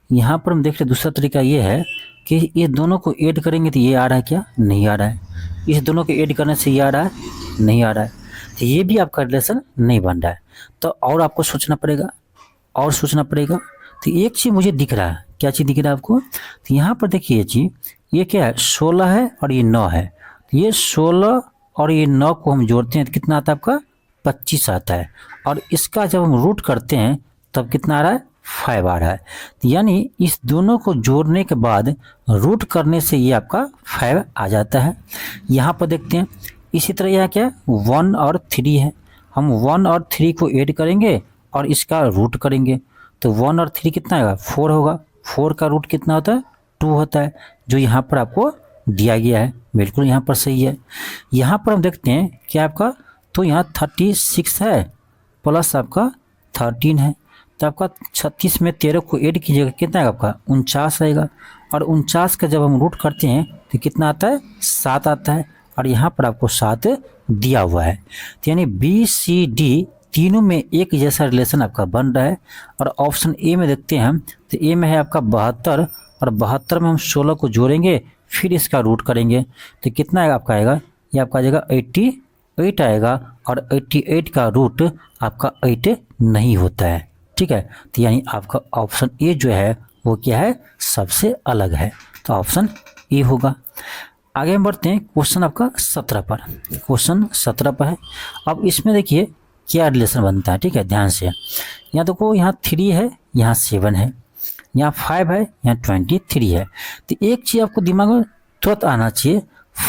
यहाँ पर हम देख रहे, दूसरा तरीका ये है कि ये दोनों को ऐड करेंगे तो ये आ रहा है क्या, नहीं आ रहा है। इस दोनों को ऐड करने से ये आ रहा है, नहीं आ रहा है, तो ये भी आपका रिलेशन नहीं बन रहा है। तो और आपको सोचना पड़ेगा, और सोचना पड़ेगा। तो एक चीज़ मुझे दिख रहा है, क्या चीज़ दिख रहा है आपको, तो यहाँ पर देखिए ये चीज़, ये क्या है, 16 है और ये 9 है। तो ये 16 और ये 9 को हम जोड़ते हैं तो कितना आता है आपका, 25 आता है। और इसका जब हम रूट करते हैं तब कितना आ रहा है, 5 आ रहा है। तो यानी इस दोनों को जोड़ने के बाद रूट करने से ये आपका 5 आ जाता है। यहाँ पर देखते हैं इसी तरह यह क्या है, 1 और 3 है। हम 1 और 3 को ऐड करेंगे और इसका रूट करेंगे तो 1 और 3 कितना आएगा, 4 होगा। 4 का रूट कितना होता है, 2 होता है, जो यहाँ पर आपको दिया गया है। बिल्कुल यहाँ पर सही है। यहाँ पर हम देखते हैं क्या आपका, तो यहाँ 36 है प्लस आपका 13 है, तो आपका 36 में 13 को ऐड कीजिएगा कितना आएगा आपका, 49 आएगा। और 49 का जब हम रूट करते हैं तो कितना आता है, 7 आता है। और यहाँ पर आपको 7 दिया हुआ है। तो यानी बी सी डी तीनों में एक जैसा रिलेशन आपका बन रहा है। और ऑप्शन ए में देखते हैं हम, तो ए में है आपका 72, और 72 में हम 16 को जोड़ेंगे फिर इसका रूट करेंगे तो कितना आएगा आपका, आएगा ये आपका आ जाएगा 88 आएगा। और 88 का रूट आपका 8 नहीं होता है। ठीक है, तो यानी आपका ऑप्शन ए जो है वो क्या है, सबसे अलग है, तो ऑप्शन ए होगा। आगे हम बढ़ते हैं क्वेश्चन आपका 17 पर। क्वेश्चन 17 पर है। अब इसमें देखिए क्या रिलेशन बनता है। ठीक है, ध्यान से यहाँ देखो, यहाँ 3 है, यहाँ 7 है, यहाँ 5 है, यहाँ 23 है। तो एक चीज़ आपको दिमाग में तुरंत आना चाहिए,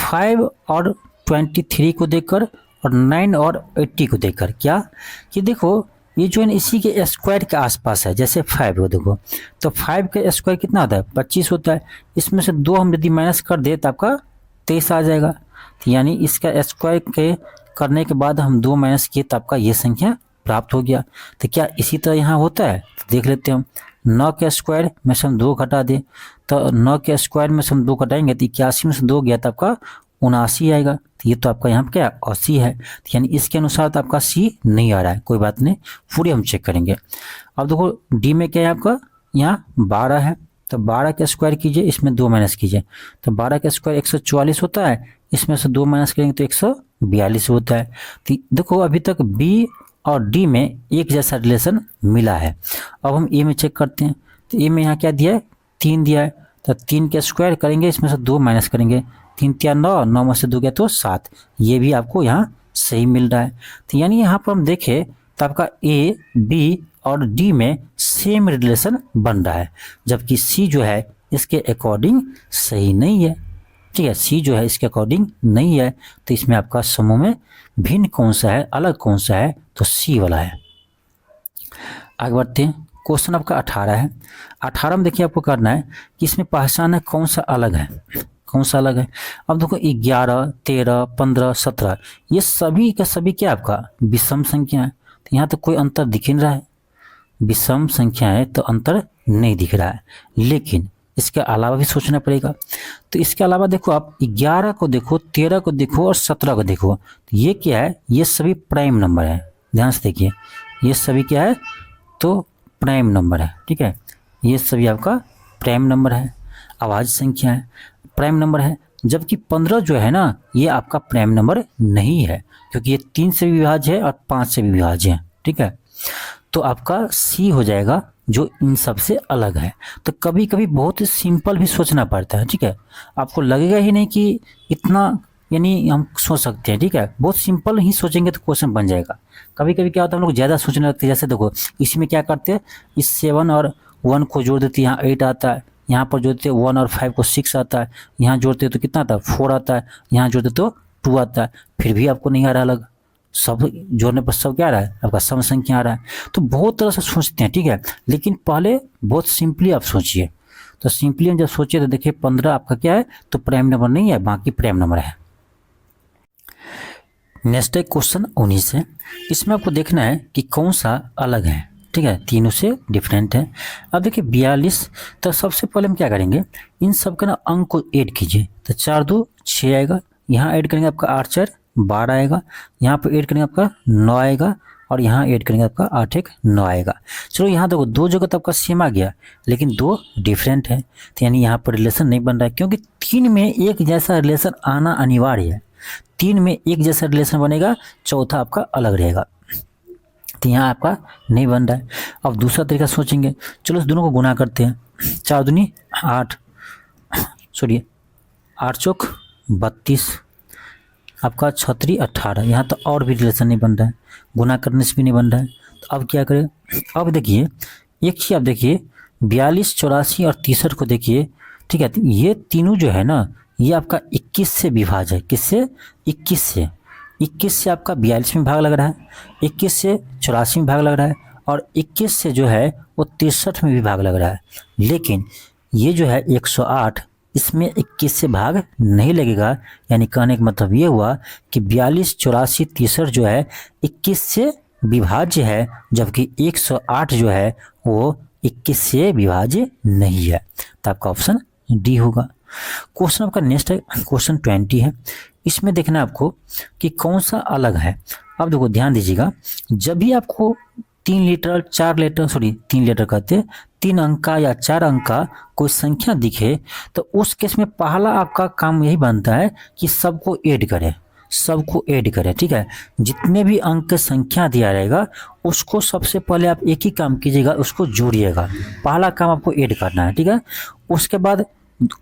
5 और 23 को देखकर और 9 और 80 को देखकर, क्या कि देखो ये जो है इसी के स्क्वायर के आसपास है। जैसे 5 को देखो तो 5 का स्क्वायर कितना होता है, 25 होता है। इसमें से 2 हम यदि माइनस कर दे तो आपका 23 आ जाएगा। तो यानी इसका स्क्वायर के करने के बाद हम 2 माइनस किए तो आपका ये संख्या प्राप्त हो गया। तो क्या इसी तरह यहाँ होता है, तो देख लेते हैं हम। 9 के स्क्वायर में से हम 2 घटा दें तो 9 के स्क्वायर में से हम 2 घटाएंगे तो 81 में से 2 गया तो आपका 79 आएगा। तो ये तो आपका यहाँ पर क्या 80 है। तो यानी इसके अनुसार तो आपका सी नहीं आ रहा है, कोई बात नहीं, पूरी हम चेक करेंगे। अब देखो डी में क्या है आपका, यहाँ 12 है, तो 12 का स्क्वायर कीजिए, इसमें 2 माइनस कीजिए तो 12 का स्क्वायर 144 होता है, इसमें से 2 माइनस करेंगे तो 142 होता है। तो देखो अभी तक बी और डी में एक जैसा रिलेशन मिला है। अब हम ए में चेक करते हैं। तो ए में यहाँ क्या दिया है, 3 दिया है, तो 3 का स्क्वायर करेंगे, इसमें से 2 माइनस करेंगे, 3 या 9, 9 में से 2 गया तो 7। ये भी आपको यहाँ सही मिल रहा है। तो यानी यहाँ पर हम देखें तो आपका ए बी और डी में सेम रिलेशन बन रहा है, जबकि सी जो है इसके अकॉर्डिंग सही नहीं है। ठीक है, सी जो है इसके अकॉर्डिंग नहीं है। तो इसमें आपका समूह में भिन्न कौन सा है, अलग कौन सा है, तो सी वाला है। आगे बढ़ते हैं, क्वेश्चन आपका 18 है। 18 में देखिए आपको करना है कि इसमें पहचान है कौन सा अलग है, कौन सा अलग है। अब देखो 11, 13, 15, 17 ये सभी का सभी क्या आपका विषम संख्या है। तो यहाँ तो कोई अंतर दिख नहीं रहा है, विषम संख्या है तो अंतर नहीं दिख रहा है। लेकिन इसके अलावा भी सोचना पड़ेगा। तो इसके अलावा देखो आप 11 को देखो, 13 को देखो और 17 को देखो, तो ये क्या है, ये सभी प्राइम नंबर है। ध्यान से देखिए ये सभी क्या है, तो प्राइम नंबर है। ठीक है, ये सभी आपका प्राइम नंबर है, अभाज्य संख्या है, प्राइम नंबर है। जबकि 15 जो है ना ये आपका प्राइम नंबर नहीं है, क्योंकि ये 3 से भी विभाज्य है और 5 से भी विभाज्य है। ठीक है, तो आपका सी हो जाएगा जो इन सब से अलग है। तो कभी कभी बहुत सिंपल भी सोचना पड़ता है। ठीक है, आपको लगेगा ही नहीं कि इतना यानी हम सोच सकते हैं। ठीक है, बहुत सिंपल ही सोचेंगे तो क्वेश्चन बन जाएगा। कभी कभी क्या होता है हम लोग ज़्यादा सोचने लगते हैं। जैसे देखो इसी में क्या करते हैं, इस 7 और 1 को जोड़ देते हैं, यहाँ 8 आता है, यहाँ पर जोड़ते हैं 1 और 5 को 6 आता है, यहाँ जोड़ते तो कितना आता है 4 आता है, यहाँ जोड़ते तो 2 आता है, फिर भी आपको नहीं आ रहा अलग। सब जोड़ने पर सब क्या आ रहा है, आपका सम संख्या आ रहा है। तो बहुत तरह से सोचते हैं। ठीक है, लेकिन पहले बहुत सिंपली आप सोचिए, तो सिंपली हम जब सोचे तो देखिए 15 आपका क्या है, तो प्राइम नंबर नहीं है, बाकी प्राइम नंबर है। नेक्स्ट है क्वेश्चन 19 है। इसमें आपको देखना है कि कौन सा अलग है, ठीक है, तीनों से डिफरेंट है। अब देखिए 42, तो सबसे पहले हम क्या करेंगे, इन सब के ना अंक को ऐड कीजिए। तो 4 2 6 आएगा, यहाँ ऐड करेंगे आपका 8 4 12 आएगा, यहाँ पर ऐड करेंगे आपका 9 आएगा, और यहाँ ऐड करेंगे आपका 8 1 9 आएगा। चलो यहाँ देखो दो जगह तो आपका सेम आ गया, लेकिन दो डिफरेंट है, तो यानी यहाँ पर रिलेशन नहीं बन रहा है, क्योंकि 3 में एक जैसा रिलेशन आना अनिवार्य है। 3 में एक जैसा रिलेशन बनेगा, चौथा आपका अलग रहेगा, तो यहाँ आपका नहीं बन रहा है। अब दूसरा तरीका सोचेंगे, चलो इस दोनों को गुना करते हैं। 4 दूनी 8, सॉरी 8 चौक 32, आपका 36 18, यहाँ तो और भी रिलेशन नहीं बन रहा है, गुना करने से भी नहीं बन रहा है। तो अब क्या करें, अब देखिए एक चीज़ आप देखिए 42 84 और 63 को देखिए, ठीक है, तो ये तीनों जो है ना, ये आपका 21 से विभाज्य है। किससे? 21 से। 21 से आपका 42 में भाग लग रहा है, 21 से 84 में भाग लग रहा है, और 21 से जो है वो 63 में भी भाग लग रहा है। लेकिन ये जो है 108, इसमें 21 से भाग नहीं लगेगा, यानी कहने का मतलब ये हुआ कि 42 84 63 जो है 21 से विभाज्य है, जबकि 108 जो है वो 21 से विभाज्य नहीं है। तो आपका ऑप्शन डी होगा। क्वेश्चन आपका नेक्स्ट है, क्वेश्चन 20 है। इसमें देखना है आपको कि कौन सा अलग है। अब देखो ध्यान दीजिएगा, जब भी आपको 3 लीटर 4 लीटर, सॉरी 3 लीटर कहते, 3 अंक का या 4 अंक का कोई संख्या दिखे, तो उस केस में पहला आपका काम यही बनता है कि सबको ऐड करें, सबको ऐड करें, ठीक है। जितने भी अंक की संख्या दिया रहेगा उसको सबसे पहले आप एक ही काम कीजिएगा, उसको जोड़िएगा। पहला काम आपको ऐड करना है, ठीक है। उसके बाद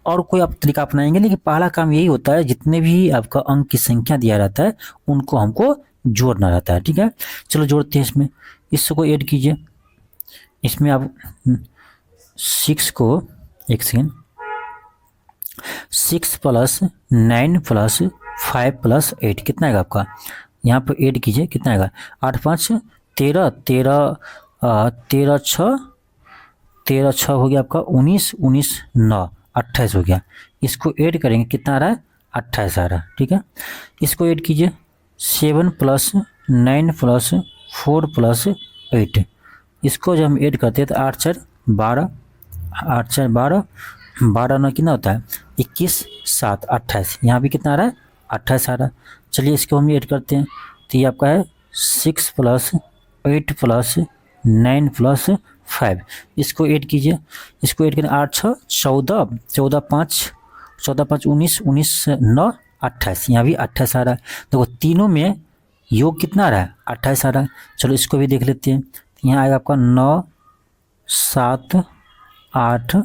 और कोई आप तरीका अपनाएंगे, लेकिन पहला काम यही होता है, जितने भी आपका अंक की संख्या दिया रहता है उनको हमको जोड़ना रहता है, ठीक है। चलो जोड़ते हैं इसमें, इसको ऐड कीजिए। इसमें आप 6 को, एक सेकेंड, 6 + 9 + 5 + 8 कितना आएगा आपका, यहाँ पर ऐड कीजिए, कितना आएगा 8 5 13 13 13 6 13 6 हो गया आपका 19 19 9 28 हो गया। इसको ऐड करेंगे, कितना आ रहा है 28 आ रहा है, ठीक है। इसको ऐड कीजिए, 7 + 9 + 4 + 8, इसको जब हम ऐड करते हैं तो 8 4 12, 8 4 12, 12 9 कितना होता है 21 7 28, यहाँ भी कितना आ रहा है 28 आ रहा है। चलिए इसको हम ऐड करते हैं, तो ये आपका है 6 + 8 + 9 + 5, इसको ऐड कीजिए। इसको ऐड करें 8 6 14 14 5 14 5 19 19 9 28, यहाँ भी 28 आ रहा है। देखो तीनों में योग कितना आ रहा है 28 आ रहा है। चलो इसको भी देख लेते हैं, यहाँ आएगा आपका 9 7 8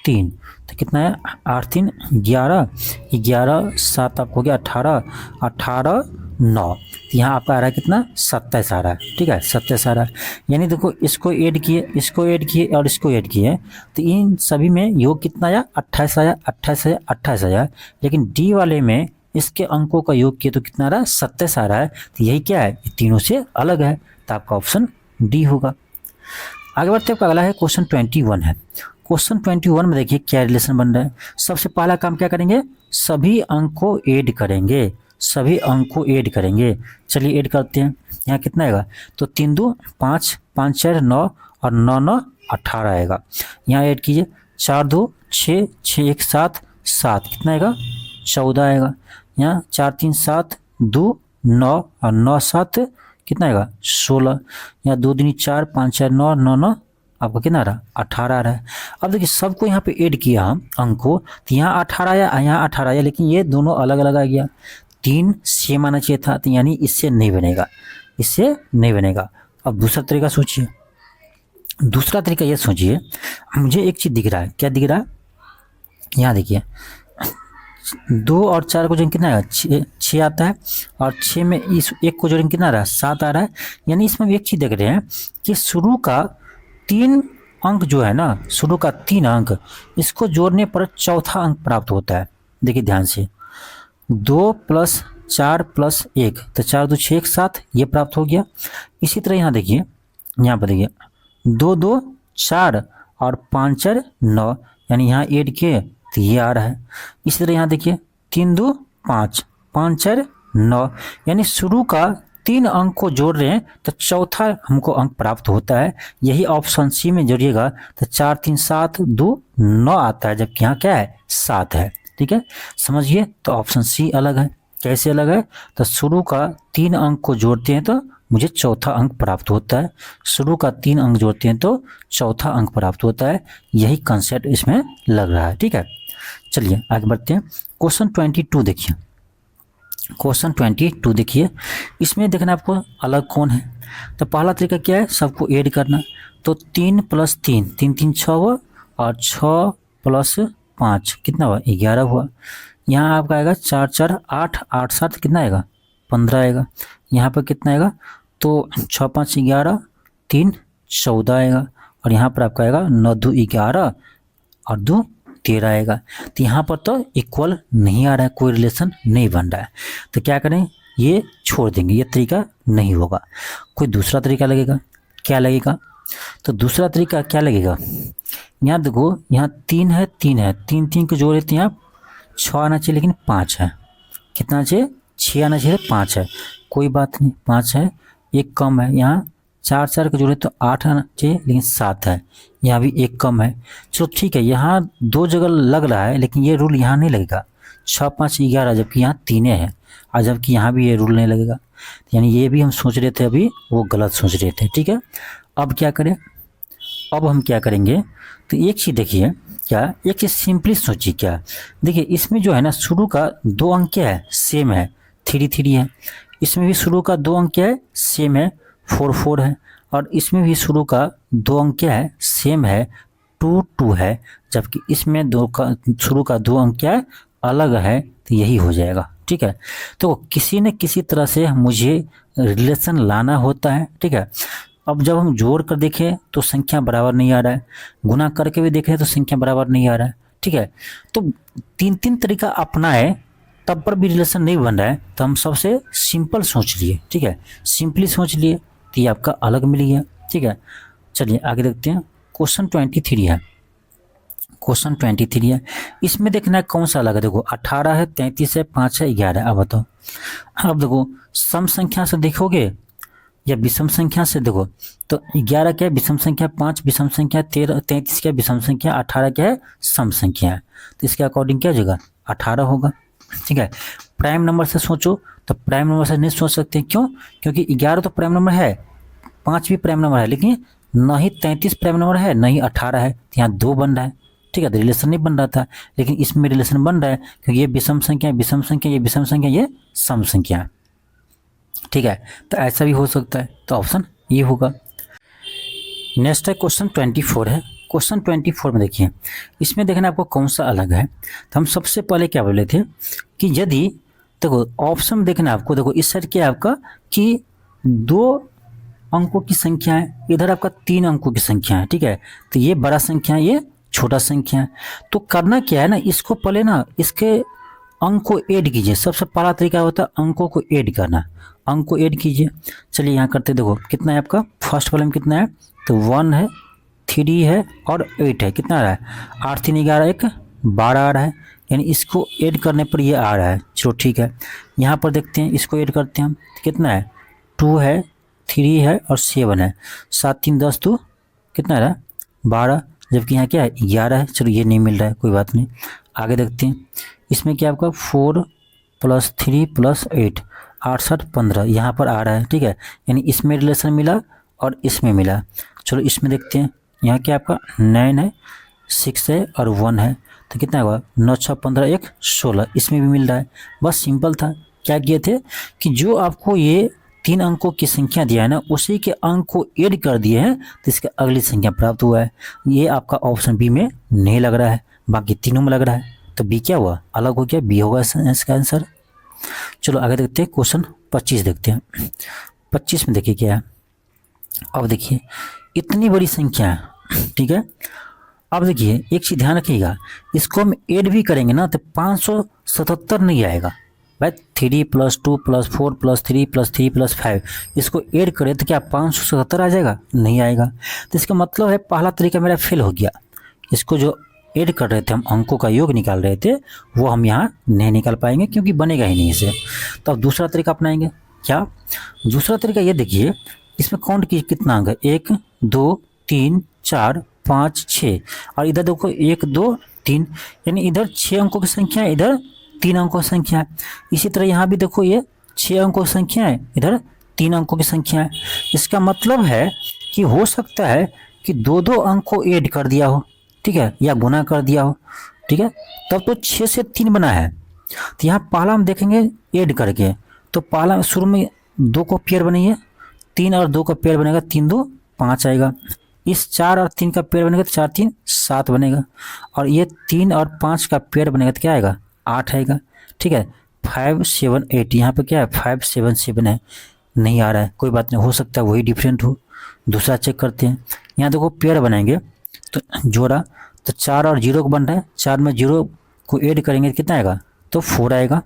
3, तो कितना है 8 3 11 11 7 आपको हो गया 18 18 9, यहाँ आपका आ रहा है कितना 27 आ रहा है, ठीक है 27 आ रहा है। यानी देखो इसको ऐड किए, इसको ऐड किए और इसको ऐड किए, तो इन सभी में योग कितना आया 28 आया 28 आया 28 आया। लेकिन डी वाले में इसके अंकों का योग किए तो कितना आ रहा है 27 आ रहा है। तो यही क्या है, ये तीनों से अलग है, तो आपका ऑप्शन डी होगा। आगे बढ़ते हैं, आपका अगला है क्वेश्चन 21 है। क्वेश्चन 21 में देखिए क्या रिलेशन बन रहा है। सबसे पहला काम क्या करेंगे, सभी अंक को ऐड करेंगे, सभी अंक को ऐड करेंगे। चलिए ऐड करते हैं, यहाँ कितना आएगा, तो 3 2 5 5 4 9 और 9 9 18 आएगा। यहाँ ऐड कीजिए, 4 2 6 6 1 7 7, कितना आएगा 14 आएगा। यहाँ 4 3 7 2 9 और 9 7 कितना आएगा 16। यहाँ 2 दूनी 4 5 4 9 9 9 आपका कितना आ रहा 18 आ रहा है। अब देखिए सबको यहाँ पे ऐड किया हम अंक को, तो यहाँ 18 आया, यहाँ 18 आया, लेकिन ये दोनों अलग अलग आ गया। 3 सेम आना चाहिए था, तो यानी इससे नहीं बनेगा, इससे नहीं बनेगा। अब दूसरा तरीका सोचिए, दूसरा तरीका ये सोचिए, मुझे एक चीज़ दिख रहा है, क्या दिख रहा है, यहाँ देखिए 2 और 4 को जोड़ेंगे कितना आएगा 6 आता है, और 6 में इस एक को जोड़ेंगे कितना आ रहा है 7 आ रहा है। यानी इसमें एक चीज़ देख रहे हैं कि शुरू का 3 अंक जो है ना, शुरू का 3 अंक, इसको जोड़ने पर चौथा अंक प्राप्त होता है। देखिए ध्यान से, 2 + 4 + 1, तो 4 2 6 1 7, ये प्राप्त हो गया। इसी तरह यहाँ देखिए, यहाँ पर देखिए 2 2 4 और 5 4 9, यानी यहाँ ऐड किए तो ये आ रहा है। इसी तरह यहाँ देखिए 3 2 5, 5 4 9, यानी शुरू का 3 अंक को जोड़ रहे हैं तो चौथा हमको अंक प्राप्त होता है। यही ऑप्शन सी में जोड़िएगा तो 4 3 7 2 9 आता है, जबकि यहाँ क्या है 7 है। ठीक है, समझिए। तो ऑप्शन सी अलग है। कैसे अलग है? तो शुरू का 3 अंक को जोड़ते हैं तो मुझे चौथा अंक प्राप्त होता है। शुरू का 3 अंक जोड़ते हैं तो चौथा अंक प्राप्त होता है। यही कंसेप्ट इसमें लग रहा है। ठीक है, चलिए आगे बढ़ते हैं। क्वेश्चन 22 देखिए। क्वेश्चन 22 देखिए, इसमें देखना आपको अलग कौन है। तो पहला तरीका क्या है, सबको ऐड करना। तो 3 + 3, 3 3 6 हुआ, और 6 + 5 कितना हुआ 11 हुआ। यहाँ आपका आएगा 4 4 8, 8 7 कितना आएगा 15 आएगा। यहाँ पर कितना आएगा, तो 6 5 11, 3 14 आएगा। और यहाँ पर आपका आएगा 9 2 11 और 2 13 आएगा। तो यहाँ पर तो इक्वल नहीं आ रहा है, कोई रिलेशन नहीं बन रहा है। तो क्या करें, ये छोड़ देंगे, ये तरीका नहीं होगा। कोई दूसरा तरीका लगेगा। क्या लगेगा? तो दूसरा तरीका क्या लगेगा, यहाँ देखो, यहाँ 3 है 3 है, 3 3 को जोड़ लेते हैं आप, 6 आना चाहिए लेकिन 5 है। कितना चाहिए, 6 आना चाहिए, 5 है। कोई बात नहीं, 5 है, एक कम है। यहाँ 4 4 को जोड़े तो 8 आना चाहिए लेकिन 7 है। यहाँ भी एक कम है। चलो ठीक है, यहाँ 2 जगह लग रहा है लेकिन ये रूल यहाँ नहीं लगेगा। 6 5 11, जबकि यहाँ 3 है, और जबकि यहाँ भी ये रूल नहीं लगेगा। यानी ये भी हम सोच रहे थे अभी, वो गलत सोच रहे थे। ठीक है, अब क्या करें, अब हम क्या करेंगे, तो एक चीज़ देखिए, क्या एक चीज़ सिंपली सोचिए। क्या देखिए, इसमें जो है ना शुरू का 2 अंक क्या है, सेम है, 3 3 है। इसमें भी शुरू का 2 अंक क्या है, सेम है, 4 4 है। और इसमें भी शुरू का 2 अंक क्या है, सेम है, 2 2 है। जबकि इसमें शुरू का 2 अंक क्या है, अलग है। तो यही हो जाएगा। ठीक है, तो किसी न किसी तरह से मुझे रिलेशन लाना होता है। ठीक है, अब जब हम जोड़ कर देखें तो संख्या बराबर नहीं आ रहा है, गुना करके भी देखें तो संख्या बराबर नहीं आ रहा है। ठीक है, तो 3 तरीका अपनाए तब पर भी रिलेशन नहीं बन रहा है, तो हम सबसे सिंपल सोच लिए। ठीक है, सिंपली सोच लिए तो ये आपका अलग मिल गया। ठीक है, चलिए आगे देखते हैं। क्वेश्चन 23 है। क्वेश्चन 23 है, इसमें देखना है कौन सा अलग है। देखो 18 है, 33 है, 5 है, 11 है। अब बताओ, अब देखो सम संख्या से देखोगे या विषम संख्या से देखो, तो 11 क्या है विषम संख्या, 5 विषम संख्या, 33 क्या है विषम संख्या, 18 क्या है सम संख्या है। तो इसके अकॉर्डिंग क्या हो जाएगा, 18 होगा। ठीक है, प्राइम नंबर से सोचो तो प्राइम नंबर से नहीं सोच सकते। क्यों? क्योंकि 11 तो प्राइम नंबर है, 5 भी प्राइम नंबर है, लेकिन ना ही 33 प्राइम नंबर है, ना ही 18 है। तो यहाँ 2 बन रहा है। ठीक है, तो रिलेशन नहीं बन रहा था, लेकिन इसमें रिलेशन बन रहा है क्योंकि ये विषम संख्या, विषम संख्या, ये विषम संख्या, ये सम संख्या है। ठीक है, तो ऐसा भी हो सकता है। तो ऑप्शन ये होगा। नेक्स्ट है क्वेश्चन 24 है। क्वेश्चन 24 में देखिए, इसमें देखना आपको कौन सा अलग है। तो हम सबसे पहले क्या बोले थे कि यदि देखो ऑप्शन देखना आपको, देखो इस साइड क्या है आपका कि 2 अंकों की संख्या है, इधर आपका 3 अंकों की संख्या है। ठीक है, तो ये बड़ा संख्या है, ये छोटा संख्या है। तो करना क्या है ना, इसको पहले ना इसके अंक को ऐड कीजिए। सबसे पहला तरीका होता है अंकों को ऐड करना। अंक को ऐड कीजिए। चलिए यहाँ करते, देखो कितना है आपका फर्स्ट वाले में कितना है, तो 1 है, 3 है और 8 है। कितना आ रहा है, 8 3 11, 1 12 आ रहा है। यानी इसको ऐड करने पर ये आ रहा है। चलो ठीक है, यहाँ पर देखते हैं, इसको ऐड करते हैं हम, कितना है 2 है, 3 है और 7 है। 7 3 10, तो कितना आ रहा है 12, जबकि यहाँ क्या है 11 है। चलो ये नहीं मिल रहा है, कोई बात नहीं, आगे देखते हैं। इसमें क्या आपका 4 + 3 + 8, 8 7 15 यहाँ पर आ रहा है। ठीक है, यानी इसमें रिलेशन मिला और इसमें मिला। चलो इसमें देखते हैं, यहाँ क्या आपका 9 है, 6 है और 1 है। तो कितना होगा 9 6 15 1 16, इसमें भी मिल रहा है। बस सिंपल था। क्या किए थे कि जो आपको ये 3 अंकों की संख्या दिया है ना, उसी के अंक को ऐड कर दिए हैं, तो इसका अगली संख्या प्राप्त हुआ है। ये आपका ऑप्शन बी में नहीं लग रहा है, बाकी तीनों में लग रहा है। तो बी क्या हुआ, अलग हो गया, बी होगा इसका आंसर। चलो आगे देखते हैं, क्वेश्चन 25 देखते हैं। 25 में देखिए क्या है। अब देखिए इतनी बड़ी संख्या है। ठीक है, अब देखिए एक चीज़ ध्यान रखिएगा, इसको हम ऐड भी करेंगे ना तो 577 नहीं आएगा भाई। 3 + 2 + 4 + 3 + 3 + 5, इसको ऐड करें तो क्या 577 आ जाएगा? नहीं आएगा। तो इसका मतलब है पहला तरीका मेरा फेल हो गया। इसको जो ऐड कर रहे थे, हम अंकों का योग निकाल रहे थे, वो हम यहाँ नहीं निकाल पाएंगे क्योंकि बनेगा ही नहीं इसे। तो अब दूसरा तरीका अपनाएंगे। क्या दूसरा तरीका? ये देखिए, इसमें काउंट की कितना अंक है, 1 2 3 4 5 6, और इधर देखो 1 2 3, यानी इधर 6 अंकों की संख्या है, इधर 3 अंकों की संख्या है। इसी तरह यहाँ भी देखो, ये 6 अंकों की संख्या है, इधर 3 अंकों की संख्या है। इसका मतलब है कि हो सकता है कि दो दो अंक को ऐड कर दिया हो, ठीक है, या गुना कर दिया हो, ठीक है, तब तो 6 से 3 बना है। तो यहाँ पहला हम देखेंगे ऐड करके, तो पहला शुरू में 2 को पेयर बनेंगे, 3 और 2 का पेयर बनेगा, 3 2 5 आएगा। इस 4 और 3 का पेयर बनेगा तो 4 3 7 बनेगा, और ये 3 और 5 का पेयर बनेगा तो क्या आएगा, 8 आएगा, ठीक है। 5 7 8, यहाँ पे क्या है, 5 7 7 है, नहीं आ रहा है, कोई बात नहीं, हो सकता है वही डिफरेंट हो। दूसरा चेक करते हैं। यहाँ देखो पेयर बनाएंगे तो जोड़ा, तो 4 और 0 को बन रहा है, 4 में 0 को ऐड करेंगे तो कितना आएगा, तो 4 आएगा।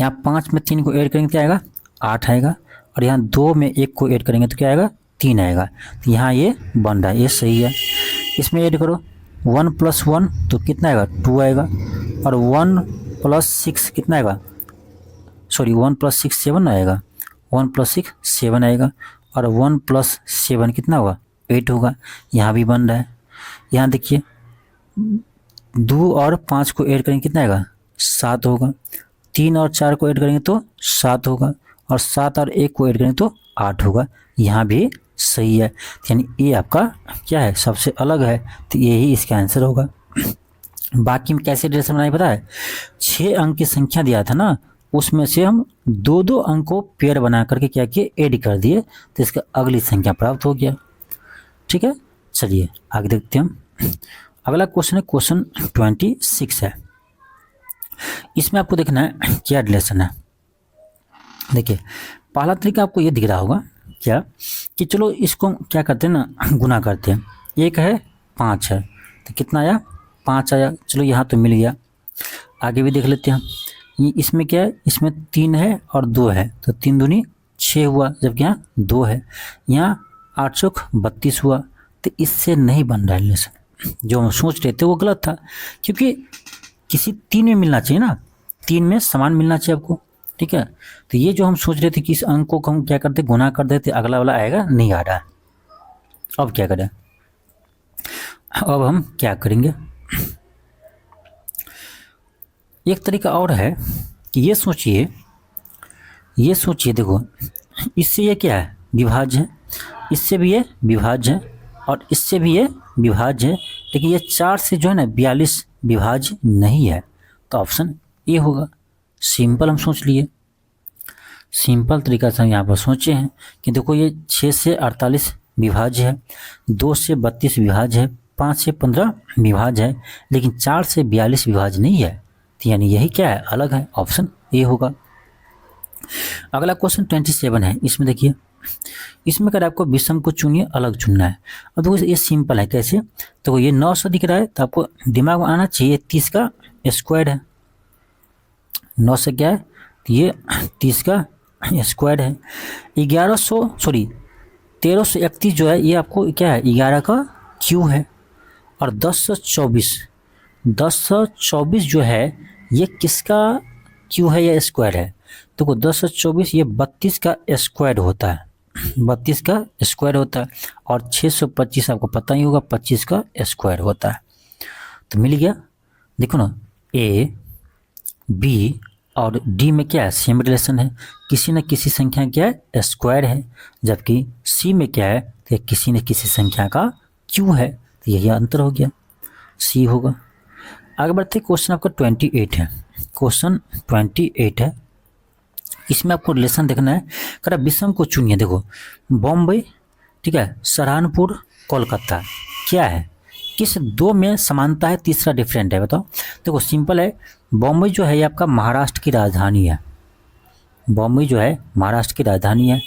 यहाँ 5 में 3 को ऐड करेंगे क्या आएगा, 8 आएगा, और यहाँ 2 में 1 को ऐड करेंगे तो क्या आएगा, 3 आएगा। तो यहाँ ये बन रहा है, ये सही है। इसमें ऐड करो 1 + 1 तो कितना आएगा, 2 आएगा, और 1 + 6 कितना आएगा, सॉरी 1 + 6 7 आएगा, 1 + 6 7 आएगा, और 1 + 7 कितना होगा, 8 होगा। यहाँ भी बन रहा है। यहाँ देखिए 2 और 5 को ऐड करेंगे कितना आएगा, 7 होगा, 3 और 4 को ऐड करेंगे तो 7 होगा, और 7 और 1 को ऐड करेंगे तो 8 होगा। यहाँ भी सही है, यानी ये आपका क्या है, सबसे अलग है, तो यही इसका आंसर होगा। बाकी में कैसे रिलेशन बनाए पता है, 6 अंक की संख्या दिया था ना, उसमें से हम 2 अंक को पेयर बना करके क्या किए, ऐड कर दिए, तो इसका अगली संख्या प्राप्त हो गया। ठीक है, चलिए आगे देखते हैं हम। अगला क्वेश्चन है क्वेश्चन 26 है। इसमें आपको देखना है क्या रिलेशन है। देखिए पहला तरीका आपको ये दिख रहा होगा क्या, कि चलो इसको क्या करते हैं ना, गुना करते हैं। 1 है 5 है, तो कितना आया, 5 आया। चलो यहाँ तो मिल गया। आगे भी देख लेते हैं। ये इसमें क्या है, इसमें 3 है और 2 है, तो 3 दूनी 6 हुआ, जबकि यहाँ 2 है। यहाँ 8 चौक 32 हुआ। तो इससे नहीं बन रहा रिलेशन। जो हम सोच रहे थे वो गलत था, क्योंकि किसी 3 में मिलना चाहिए ना, 3 में समान मिलना चाहिए आपको। ठीक है, तो ये जो हम सोच रहे थे कि इस अंक को हम क्या करते, गुना कर देते, अगला वाला आएगा, नहीं आ रहा है। अब क्या करें, अब हम क्या करेंगे, एक तरीका और है कि ये सोचिए देखो, इससे ये क्या है, विभाज्य है, इससे भी ये विभाज्य है, और इससे भी ये विभाज्य है, लेकिन ये 4 से जो है ना 42 विभाज्य नहीं है। तो ऑप्शन ए होगा। सिंपल हम सोच लिए, सिंपल तरीका से हम यहाँ पर सोचे हैं कि देखो ये 6 से 48 विभाज्य है, 2 से 32 विभाज्य है, 5 से 15 विभाज्य है, लेकिन 4 से 42 विभाज्य नहीं है। तो यानी यही क्या है, अलग है। ऑप्शन ए होगा। अगला क्वेश्चन 27 है। इसमें देखिए, इसमें अगर आपको विषम को चुनिए, अलग चुनना है। अब देखो ये सिंपल है, कैसे, तो ये 900 दिख रहा है, तो आपको दिमाग में आना चाहिए 30 का स्क्वायर है। 9 से क्या है, तो ये 30 का स्क्वायर है। 1331 जो है, ये आपको क्या है, 11 का क्यू है। और 1024 जो है, ये किसका क्यू है या स्क्वायर है। तो 1024 ये 32 का स्क्वायर होता है, 32 का स्क्वायर होता है। और 625 आपको पता ही होगा, 25 का स्क्वायर होता है। तो मिल गया। देखो ना, ए बी और डी में क्या है, सेम रिलेशन है, किसी न किसी संख्या क्या है, स्क्वायर है। जबकि सी में क्या है, तो किसी न किसी संख्या का क्यू है। तो यही अंतर हो गया, सी होगा। आगे बढ़ते क्वेश्चन आपका 28 है। क्वेश्चन 28 है। इसमें आपको रिलेशन देखना है। करा विषम को चुनिए। देखो बॉम्बे, ठीक है, सहारनपुर, कोलकाता, क्या है, किस 2 में समानता है, तीसरा डिफरेंट है, बताओ। देखो सिंपल है। बॉम्बे जो है ये आपका महाराष्ट्र की राजधानी है, बॉम्बे जो है महाराष्ट्र की राजधानी है।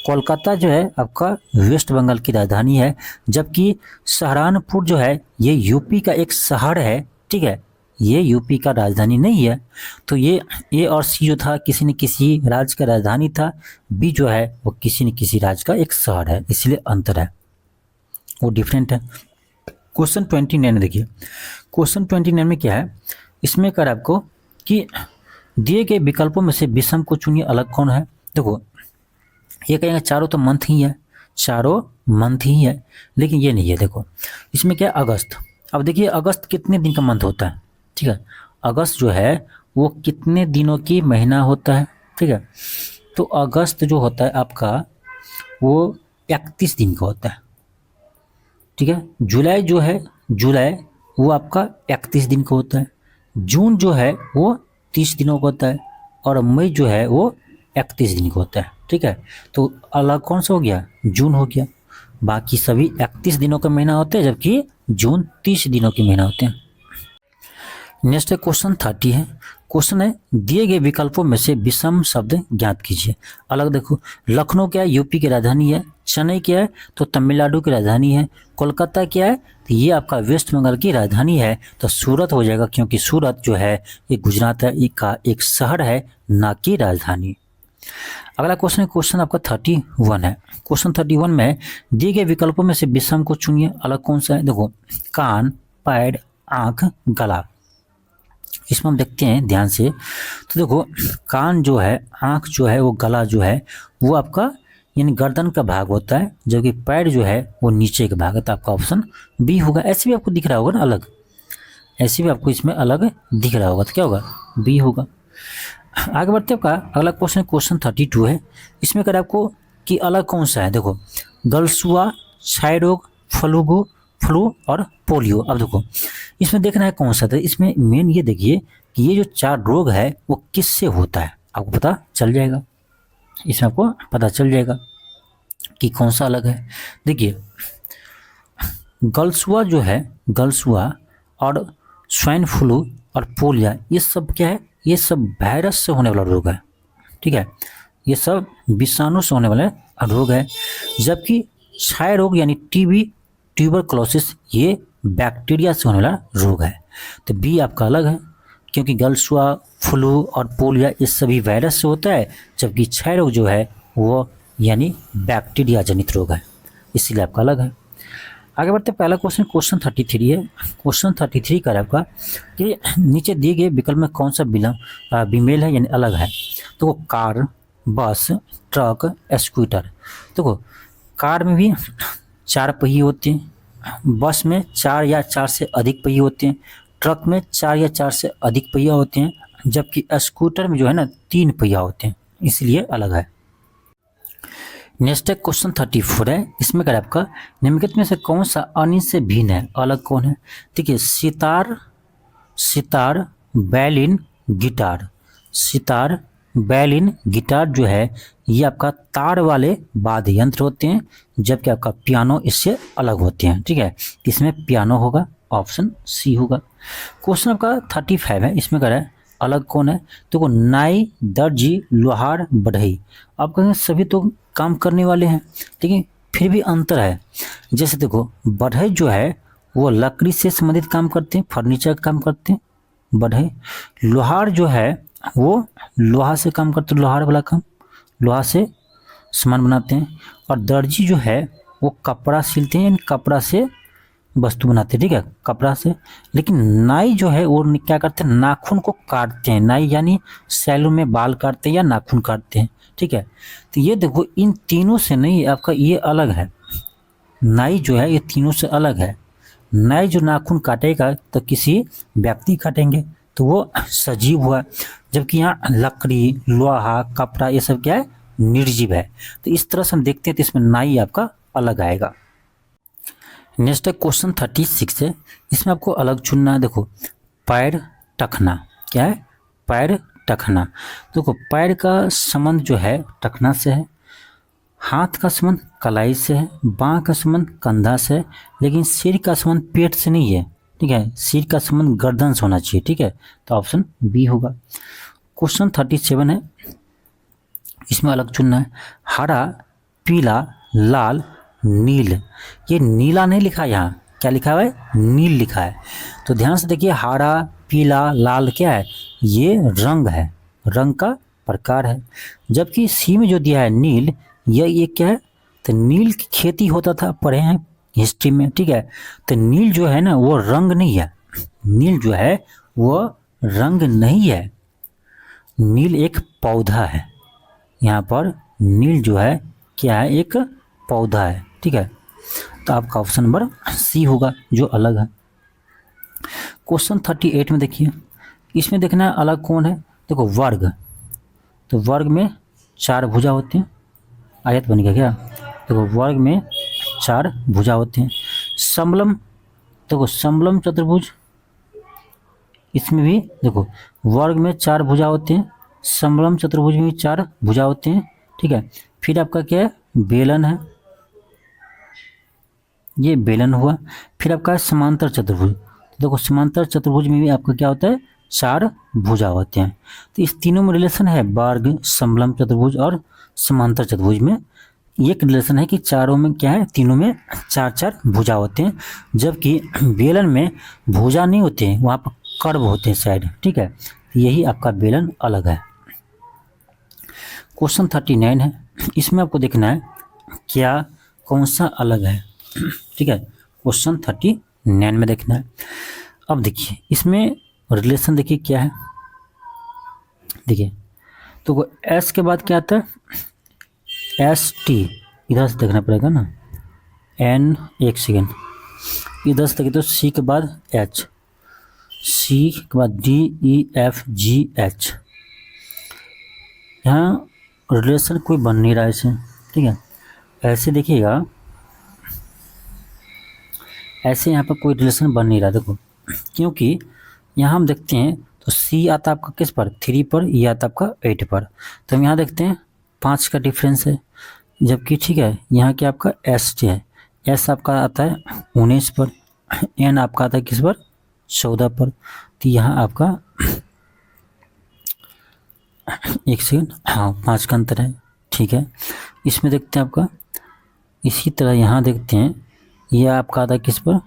कोलकाता जो है आपका वेस्ट बंगाल की राजधानी है। जबकि सहारनपुर जो है ये यूपी का एक शहर है, ठीक है, ये यूपी का राजधानी नहीं है। तो ये ए और सी जो था, किसी न किसी राज्य का राजधानी था। बी जो है वो किसी न किसी राज्य का एक शहर है, इसलिए अंतर है, वो डिफरेंट है। क्वेश्चन 29 देखिए, क्वेश्चन 29 में क्या है, इसमें कर आपको कि दिए गए विकल्पों में से विषम को चुनिए, अलग कौन है। देखो ये कहेंगे चारों तो मंथ ही है, चारों मंथ ही है, लेकिन ये नहीं है। देखो इसमें क्या है, अगस्त। अब देखिए अगस्त कितने दिन का मंथ होता है, ठीक है, अगस्त जो है वो कितने दिनों की महीना होता है, ठीक है। तो अगस्त जो होता है आपका वो 31 दिन का होता है, ठीक है। जुलाई जो है, जुलाई वो आपका 31 दिन का होता है। जून जो है वो 30 दिनों का होता है, और मई जो है वो 31 दिन का होता है, ठीक है। तो अलग कौन सा हो गया, जून हो गया। बाकी सभी 31 दिनों का महीना होते हैं, जबकि जून 30 दिनों की महीना होते हैं। नेक्स्ट है क्वेश्चन 30 है। क्वेश्चन है दिए गए विकल्पों में से विषम शब्द ज्ञात कीजिए। अलग देखो, लखनऊ क्या है, यूपी की राजधानी है। चेन्नई क्या है, तो तमिलनाडु की राजधानी है। कोलकाता क्या है, तो ये आपका वेस्ट बंगाल की राजधानी है। तो सूरत हो जाएगा, क्योंकि सूरत जो है ये गुजरात है, का एक शहर है, ना कि राजधानी। अगला क्वेश्चन है, क्वेश्चन आपका 31 है। क्वेश्चन 31 में दिए गए विकल्पों में से विषम को चुनिए, अलग कौन सा है। देखो कान, पैर, आँख, गला, इसमें हम देखते हैं ध्यान से। तो देखो कान जो है, आँख जो है, वो गला जो है वो आपका यानी गर्दन का भाग होता है, जबकि पैर जो है वो नीचे का भाग है। तो आपका ऑप्शन बी होगा। ऐसे भी आपको दिख रहा होगा ना अलग, ऐसे भी आपको इसमें अलग दिख रहा होगा, तो क्या होगा, बी होगा। आगे बढ़ते आपका अगला क्वेश्चन, क्वेश्चन 32 है। इसमें कर आपको कि अलग कौन सा है। देखो गलसुआ, क्षय रोग, फ्लू और पोलियो। अब देखो इसमें देखना है कौन सा था। इसमें मेन ये देखिए कि ये जो 4 रोग है वो किससे होता है, आपको पता चल जाएगा, इसमें आपको पता चल जाएगा कि कौन सा अलग है। देखिए गलसुआ जो है, गलसुआ और स्वाइन फ्लू और पोलियो, ये सब क्या है, ये सब वायरस से होने वाला रोग है, ठीक है, ये सब विषाणु से होने वाले रोग है। जबकि क्षय रोग यानी टीबी, ट्यूबरक्लोसिस, ये बैक्टीरिया से होने वाला रोग है। तो बी आपका अलग है, क्योंकि गलसुआ, फ्लू और पोलियो ये सभी वायरस से होता है, जबकि क्षय रोग जो है वो यानी बैक्टीरिया जनित रोग है, इसीलिए आपका अलग है। आगे बढ़ते पहला क्वेश्चन, क्वेश्चन 33 है। क्वेश्चन 33 का आपका कि नीचे दिए गए विकल्प में कौन सा विमेल है यानी अलग है। तो कार, बस, ट्रक, स्कूटर। देखो कार में भी 4 पहिए होते हैं, बस में 4 या 4 से अधिक पहिए होते हैं, ट्रक में 4 या 4 से अधिक पहिया होते हैं, जबकि स्कूटर में जो है ना 3 पहिया होते हैं, इसलिए अलग है। नेक्स्ट है क्वेश्चन 34 है। इसमें कर आपका निम्नलिखित में से कौन सा अनिल से भिन्न है, अलग कौन है। देखिए sitar, baleen, guitar. Sitar, baleen, guitar जो है ये आपका तार वाले वाद्य यंत्र होते हैं, जबकि आपका पियानो इससे अलग होते हैं, ठीक है। इसमें पियानो होगा, ऑप्शन सी होगा। क्वेश्चन आपका 35 है। इसमें कर है अलग कौन है। तो नाई, दर्जी, लोहार, बढ़ई। आप कहेंगे सभी तो काम करने वाले हैं, लेकिन फिर भी अंतर है। जैसे देखो बढ़ई जो है वो लकड़ी से संबंधित काम करते हैं, फर्नीचर का काम करते हैं बढ़ई। लोहार जो है वो लोहा से काम करते हैं, लोहार वाला काम, लोहा से सामान बनाते हैं। और दर्जी जो है वो कपड़ा सिलते हैं, यानी कपड़ा से वस्तु बनाते हैं, ठीक है, कपड़ा से। लेकिन नाई जो है वो क्या करते हैं, नाखून को काटते हैं। नाई यानी सैलून में बाल काटते हैं या नाखून काटते हैं, ठीक है। तो ये देखो इन तीनों से नहीं, आपका ये अलग है। नाई जो है ये तीनों से अलग है। नाई जो नाखून काटेगा तो किसी व्यक्ति काटेंगे, तो वो सजीव हुआ, जबकि यहाँ लकड़ी, लोहा, कपड़ा ये सब क्या है, निर्जीव है। तो इस तरह से हम देखते हैं तो इसमें नाई आपका अलग आएगा। नेक्स्ट है क्वेश्चन 36 है। इसमें आपको अलग चुनना है। देखो पैर टखना, क्या है, पैर टखना। देखो पैर का संबंध जो है टखना से है, हाथ का संबंध कलाई से है, बाँह का संबंध कंधा से है, लेकिन सिर का संबंध पेट से नहीं है, ठीक है, सिर का संबंध गर्दन से होना चाहिए, ठीक है। तो ऑप्शन बी होगा। क्वेश्चन 37 है। इसमें अलग चुनना है। हरा, पीला, लाल, नील। ये नीला नहीं लिखा है, यहाँ क्या लिखा हुआ है, नील लिखा है। तो ध्यान से देखिए हरा, पीला, लाल क्या है, ये रंग है, रंग का प्रकार है। जबकि सी में जो दिया है नील, ये क्या है, तो नील की खेती होता था, पढ़े हैं हिस्ट्री में, ठीक है। तो नील जो है ना वो रंग नहीं है, नील जो है वो रंग नहीं है, नील एक पौधा है। यहाँ पर नील जो है क्या है, एक पौधा है, ठीक है। तो आपका ऑप्शन नंबर सी होगा जो अलग है। क्वेश्चन 38 में देखिए, इसमें देखना है अलग कौन है। देखो वर्ग, तो वर्ग में 4 भुजा होते हैं, आयत बन गया क्या। देखो वर्ग में 4 भुजा होते हैं। समलम, देखो समलम चतुर्भुज, इसमें भी देखो वर्ग में 4 भुजा होते हैं, समलम चतुर्भुज में भी 4 भुजा होते हैं, ठीक है। फिर आपका क्या है, बेलन है, ये बेलन हुआ। फिर आपका समांतर चतुर्भुज, तो देखो समांतर चतुर्भुज में भी आपका क्या होता है, 4 भुजा होते हैं। तो इस तीनों में रिलेशन है, वर्ग, समलम चतुर्भुज और समांतर चतुर्भुज में एक रिलेशन है कि चारों में क्या है, तीनों में 4 भुजा होते हैं, जबकि बेलन में भुजा नहीं होते हैं, वहाँ पर कर्व होते हैं साइड, ठीक है। यही आपका बेलन अलग है। क्वेश्चन 39 है, इसमें आपको देखना है क्या कौन सा अलग है, ठीक है। क्वेश्चन 39 में देखना है। अब देखिए इसमें रिलेशन देखिए क्या है, देखिए तो एस के बाद क्या आता है, एस टी, इधर से देखना पड़ेगा ना, एन, एक सेकेंड, इधर से देखिए तो सी के बाद एच, सी के बाद डी, ई, एफ, जी, एच। यहाँ रिलेशन कोई बन नहीं रहा है इसे, ठीक है। ऐसे देखिएगा, ऐसे यहाँ पर कोई रिलेशन बन नहीं रहा, देखो क्योंकि यहाँ हम देखते हैं तो सी आता आपका किस पर, 3 पर, ये आता आपका 8 पर। तो हम यहाँ देखते हैं 5 का डिफरेंस है, जबकि ठीक है यहाँ क्या आपका एस टी है, एस आपका आता है 19 पर, एन आपका आता है किस पर, 14 पर। तो यहाँ आपका एक सेकेंड, हाँ 5 का अंतर है, ठीक है। इसमें देखते हैं आपका, इसी तरह यहाँ देखते हैं ये आपका आता है किस पर,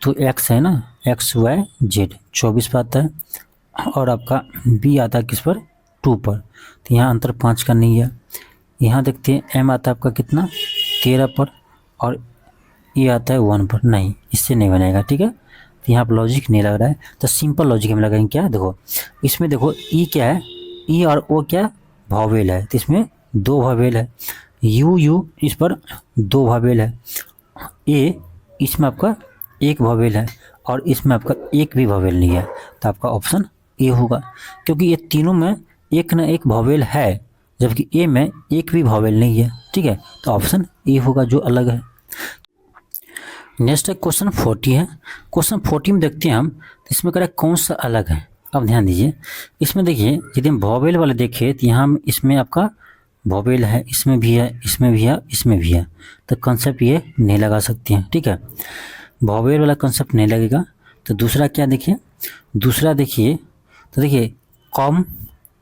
तो एक्स है ना, एक्स वाई जेड 24 पर आता है, और आपका बी आता है किस पर, 2 पर। तो यहाँ अंतर 5 का नहीं है। यहाँ देखते हैं एम आता है आपका कितना, 13 पर, और ये आता है 1 पर, नहीं इससे नहीं बनेगा, ठीक है। तो यहाँ पर लॉजिक नहीं लग रहा है, तो सिंपल लॉजिक में लगाएंगे क्या, देखो इसमें देखो ई क्या है, ई और ओ क्या वॉवेल है, तो इसमें 2 वॉवेल है, यू इस पर 2 वॉवेल है, ए इसमें आपका 1 वॉवेल है, और इसमें आपका एक भी वॉवेल नहीं है। तो आपका ऑप्शन ए होगा, क्योंकि ये तीनों में एक न एक वॉवेल है, जबकि ए में एक भी वॉवेल नहीं है, ठीक है। तो ऑप्शन ए होगा जो अलग है। नेक्स्ट है क्वेश्चन 40 है। क्वेश्चन 40 में देखते हैं हम, तो इसमें कह रहा है कौन सा अलग है। अब ध्यान दीजिए, इसमें देखिए यदि हम वॉवेल वाले देखें तो यहाँ इसमें आपका वॉवेल है, इसमें भी है, इसमें भी है, इसमें भी है, तो कंसेप्ट ये नहीं लगा सकते हैं, ठीक है। वॉवेल वाला कंसेप्ट नहीं लगेगा। तो दूसरा क्या देखिए, दूसरा देखिए, तो देखिए कम,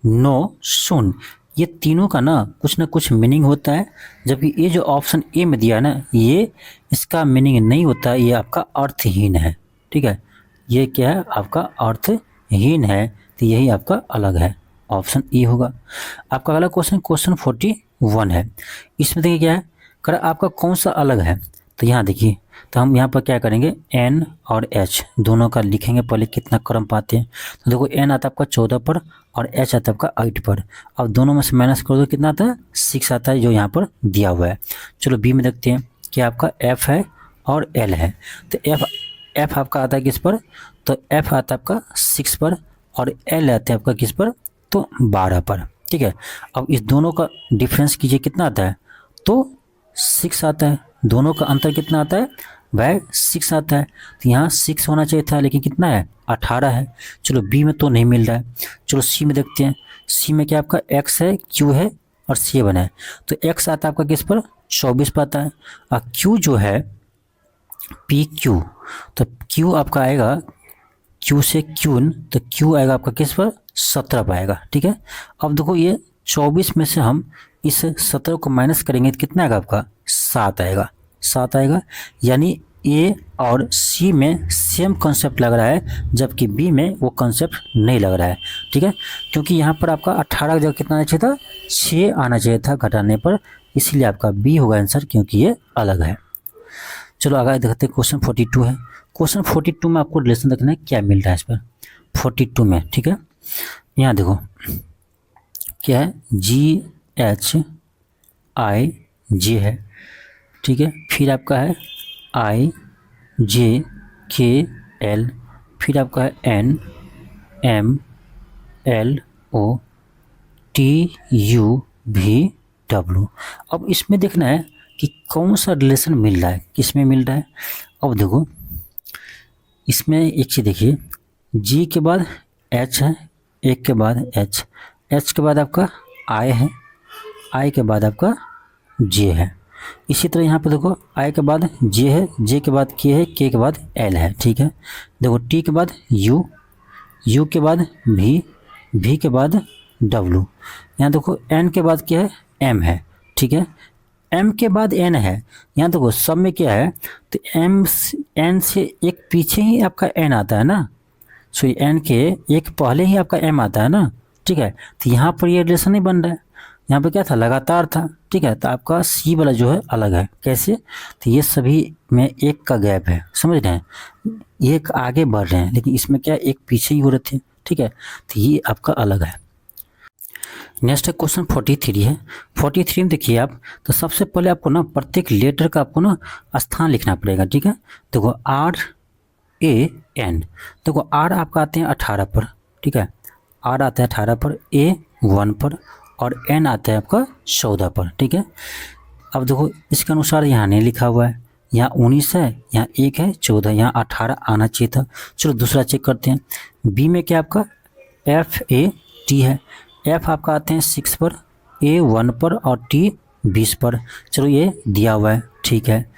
नो, सुन, ये तीनों का ना कुछ मीनिंग होता है, जबकि ये जो ऑप्शन ए में दिया है ना, ये इसका मीनिंग नहीं होता, ये आपका अर्थहीन है, ठीक है। ये क्या है, आपका अर्थहीन है, तो यही आपका अलग है, ऑप्शन ए होगा। आपका अगला क्वेश्चन, क्वेश्चन 41 है। इसमें देखिए क्या है, कर आपका कौन सा अलग है। तो यहाँ देखिए, तो हम यहाँ पर क्या करेंगे, एन और एच दोनों का लिखेंगे, पहले कितना क्रम पाते हैं। तो देखो एन आता है आपका 14 पर, और एच आता है आपका 8 पर। अब दोनों में से माइनस कर दो, कितना आता है, 6 आता है, जो यहाँ पर दिया हुआ है। चलो बी में देखते हैं कि आपका एफ है और एल है। तो एफ आपका आता है किस पर, तो एफ आता है आपका 6 पर, और एल आता है आपका किस पर, तो 12 पर, ठीक है। अब इस दोनों का डिफरेंस कीजिए, कितना आता है, तो 6 आता है। दोनों का अंतर कितना आता है, वह 6 आता है। तो यहाँ 6 होना चाहिए था, लेकिन कितना है, 18 है। चलो बी में तो नहीं मिल रहा है। चलो सी में देखते हैं। सी में क्या आपका एक्स है, क्यू है और 7 है। तो एक्स आता है आपका किस पर, 24 पर आता है, और क्यू जो है पी क्यू, तो क्यू आपका आएगा, क्यू से क्यून, तो क्यू आएगा आपका किस पर, 17 पर आएगा, ठीक है। अब देखो ये 24 में से हम इस 17 को माइनस करेंगे तो कितना आएगा आपका, 7 आएगा, 7 आएगा। यानी ए और सी में सेम कॉन्सेप्ट लग रहा है, जबकि बी में वो कॉन्सेप्ट नहीं लग रहा है, ठीक है। क्योंकि यहाँ पर आपका 18 जगह कितना आना चाहिए था, 6 आना चाहिए था घटाने पर, इसीलिए आपका बी होगा आंसर, क्योंकि ये अलग है। चलो आगे देखते हैं, क्वेश्चन 42 है। क्वेश्चन 42 में आपको रिलेशन देखना है क्या मिल रहा है इस पर 42 में, ठीक है। यहाँ देखो क्या है, GHIJ है, ठीक है। फिर आपका है IJKL, फिर आपका है NMLOTUVW। अब इसमें देखना है कि कौन सा रिलेशन मिल रहा है, किस में मिल रहा है। अब देखो इसमें एक चीज़ देखिए, G के बाद H है, एक के बाद H के बाद आपका I है, I के बाद आपका J है। इसी तरह यहाँ पे देखो I के बाद J है, J के बाद K है, K के बाद L है, ठीक है। देखो T के बाद U, U के बाद V, V के बाद W। यहाँ देखो N के बाद क्या है, M है, ठीक है। M के बाद N है। यहाँ देखो सब में क्या है, तो N से एक पीछे ही आपका N आता है ना, सो N के एक पहले ही आपका M आता है ना, ठीक है। तो यहाँ पर ये रिलेशन नहीं बन रहा है, यहाँ पे क्या था, लगातार था, ठीक है। तो आपका C वाला जो है अलग है, कैसे, तो ये सभी में एक का गैप है, समझ रहे हैं, एक आगे बढ़ रहे हैं, लेकिन इसमें क्या एक पीछे ही हो रहे थे, ठीक है। तो ये आपका अलग है। नेक्स्ट है क्वेश्चन 43 है। 43 में देखिए आप, तो सबसे पहले आपको ना प्रत्येक लेटर का आपको ना स्थान लिखना पड़ेगा, ठीक है। देखो RAN, देखो R आपका आते हैं 18 पर, ठीक है। R आता है 18 पर, A 1 पर और N आता है आपका 14 पर, ठीक है। अब देखो इसके अनुसार यहाँ नहीं लिखा हुआ है, यहाँ 19 है, यहाँ 1 है, 14, यहाँ 18 आना चाहिए था। चलो दूसरा चेक करते हैं। B में क्या आपका FAT है, F आपका आते हैं 6 पर, A 1 पर और T 20 पर। चलो ये दिया हुआ है, ठीक है।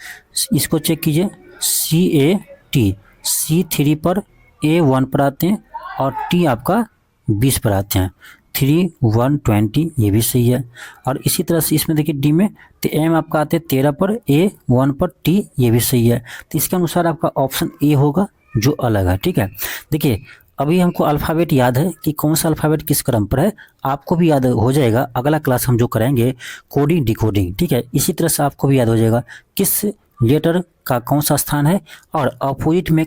इसको चेक कीजिए, CAT C 3 पर, A 1 पर आते हैं और T आपका 20 पर आते हैं, 3 1 20, ये भी सही है। और इसी तरह से इसमें देखिए D में, तो M आपका आते हैं 13 पर, A 1 पर, T, ये भी सही है। तो इसके अनुसार आपका ऑप्शन A होगा जो अलग है, ठीक है। देखिए अभी हमको अल्फ़ाबेट याद है कि कौन सा अल्फ़ाबेट किस क्रम पर है, आपको भी याद हो जाएगा। अगला क्लास हम जो करेंगे कोडिंग डिकोडिंग, ठीक है। इसी तरह से आपको भी याद हो जाएगा किस लेटर का कौन सा स्थान है और अपोजिट में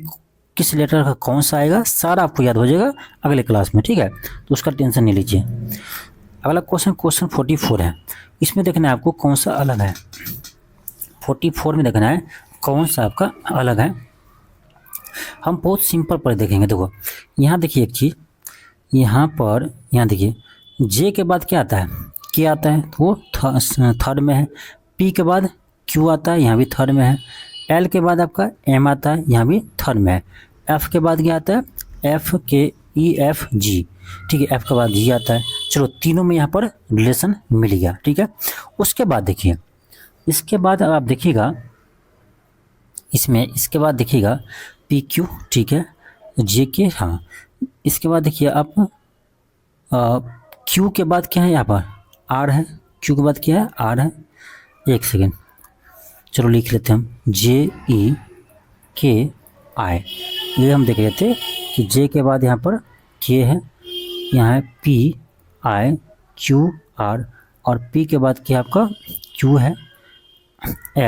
किस लेटर का कौन सा आएगा, सारा आपको याद हो जाएगा अगले क्लास में, ठीक है। तो उसका टेंशन नहीं लीजिए। अगला क्वेश्चन 44 है। इसमें देखना है आपको कौन सा अलग है, 44 में देखना है कौन सा आपका अलग है। हम बहुत सिंपल पर देखेंगे। देखो यहाँ देखिए एक चीज़, यहाँ पर यहाँ देखिए J के बाद क्या आता है, K आता है, तो वो थर्ड में है। P के बाद Q आता है, यहाँ भी थर्ड में है। L के बाद आपका M आता है, यहाँ भी थर्ड में है। F के बाद क्या आता है, FKEFG, ठीक है। F के बाद G आता है। चलो तीनों में यहाँ पर रिलेशन मिल गया, ठीक है। उसके बाद देखिए, इसके बाद आप देखिएगा इसमें, इसके बाद देखिएगा PQ, ठीक है, JK, हाँ। इसके बाद देखिए आप Q के बाद क्या है, यहाँ पर R है, Q के बाद क्या है, R है। एक सेकेंड, चलो लिख लेते हैं हम, JEKI। ये हम देख लेते कि J के बाद यहाँ पर K है, यहाँ है PIQR और P के बाद क्या आपका Q है,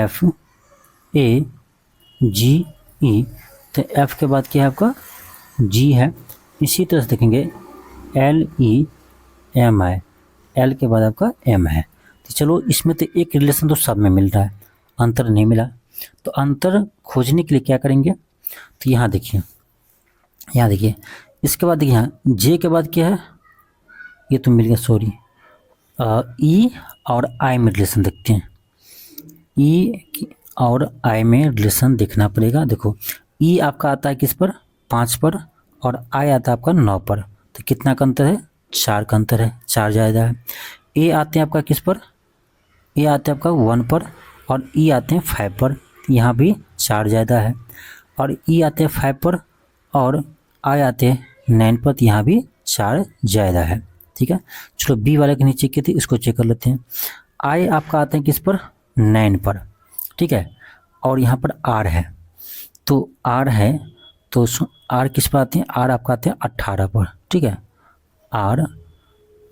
FAGE, तो F के बाद क्या है आपका G है। इसी तरह से देखेंगे LEMI, L के बाद आपका M है। तो चलो इसमें तो एक रिलेशन तो सब में मिल रहा है, अंतर नहीं मिला। तो अंतर खोजने के लिए क्या करेंगे, तो यहाँ देखिए, यहाँ देखिए इसके बाद देखिए यहाँ J के बाद क्या है, ये तो मिल गया, सॉरी, E और I में रिलेशन देखते हैं। E और I में रिलेशन देखना पड़ेगा। देखो E आपका आता है किस पर, 5 पर और I आता है आपका 9 पर, तो कितना का अंतर है, 4 का अंतर है, 4 ज़्यादा है। A आते हैं आपका किस पर, A आते हैं आपका 1 पर और E आते हैं 5 पर, यहाँ भी 4 ज़्यादा है। और E आते हैं 5 पर और I आते हैं 9 पर, यहाँ भी 4 ज़्यादा है, ठीक है। चलो B वाले के नीचे की थी, इसको चेक कर लेते हैं। I आपका आता है किस पर, 9 पर, ठीक है, और यहाँ पर R है, तो R है तो R किस पर आते हैं, R आपका आते हैं 18 पर, ठीक है। R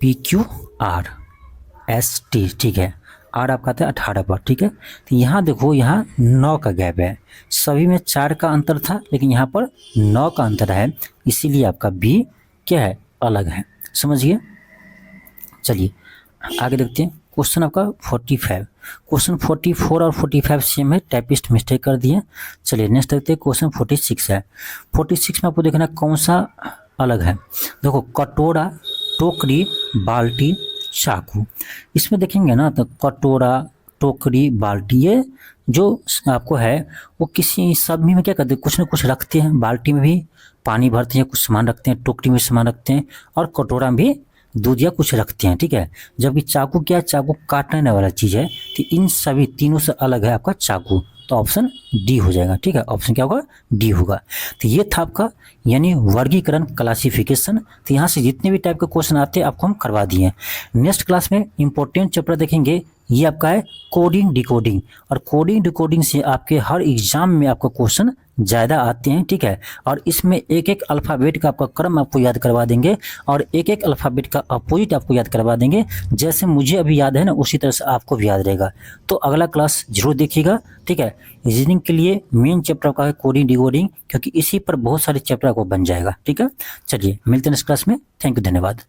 PQRST, ठीक है। R आपका आता है 18 पर, ठीक है। तो यहाँ देखो, यहाँ 9 का गैप है, सभी में 4 का अंतर था लेकिन यहाँ पर 9 का अंतर है, इसीलिए आपका B क्या है, अलग है, समझिए। चलिए आगे देखते हैं क्वेश्चन आपका 45। क्वेश्चन 44 और 45 सेम है, टाइपिस्ट मिस्टेक कर दिए। चलिए नेक्स्ट देखते हैं, क्वेश्चन 46 है। 46 में आपको देखना कौन सा अलग है। देखो कटोरा, टोकरी, बाल्टी, चाकू, इसमें देखेंगे ना तो कटोरा, टोकरी, बाल्टी, ये जो आपको है वो किसी सब में क्या करते हैं, कुछ ना कुछ रखते हैं। बाल्टी में भी पानी भरते हैं, कुछ सामान रखते हैं, टोकरी में सामान रखते हैं, और कटोरा में भी दूध या कुछ रखते हैं, ठीक है। जबकि चाकू क्या है, चाकू काटने वाला चीज़ है, तो इन सभी तीनों से अलग है आपका चाकू, तो ऑप्शन डी हो जाएगा, ठीक है। ऑप्शन क्या होगा, डी होगा। तो ये था आपका यानी वर्गीकरण, क्लासिफिकेशन। तो यहाँ से जितने भी टाइप के क्वेश्चन आते हैं आपको हम करवा दिए। नेक्स्ट क्लास में इंपॉर्टेंट चैप्टर देखेंगे, ये आपका है कोडिंग डिकोडिंग, और कोडिंग डिकोडिंग से आपके हर एग्जाम में आपका क्वेश्चन ज़्यादा आते हैं, ठीक है। और इसमें एक एक अल्फ़ाबेट का आपका क्रम आपको याद करवा देंगे, और एक एक अल्फ़ाबेट का अपोजिट आपको याद करवा देंगे। जैसे मुझे अभी याद है ना, उसी तरह से आपको भी याद रहेगा। तो अगला क्लास जरूर देखिएगा, ठीक है। रीजनिंग के लिए मेन चैप्टर का है कोडिंग डिकोडिंग, क्योंकि इसी पर बहुत सारे चैप्टर आपको बन जाएगा, ठीक है। चलिए मिलते हैं नेक्स्ट क्लास में। थैंक यू, धन्यवाद।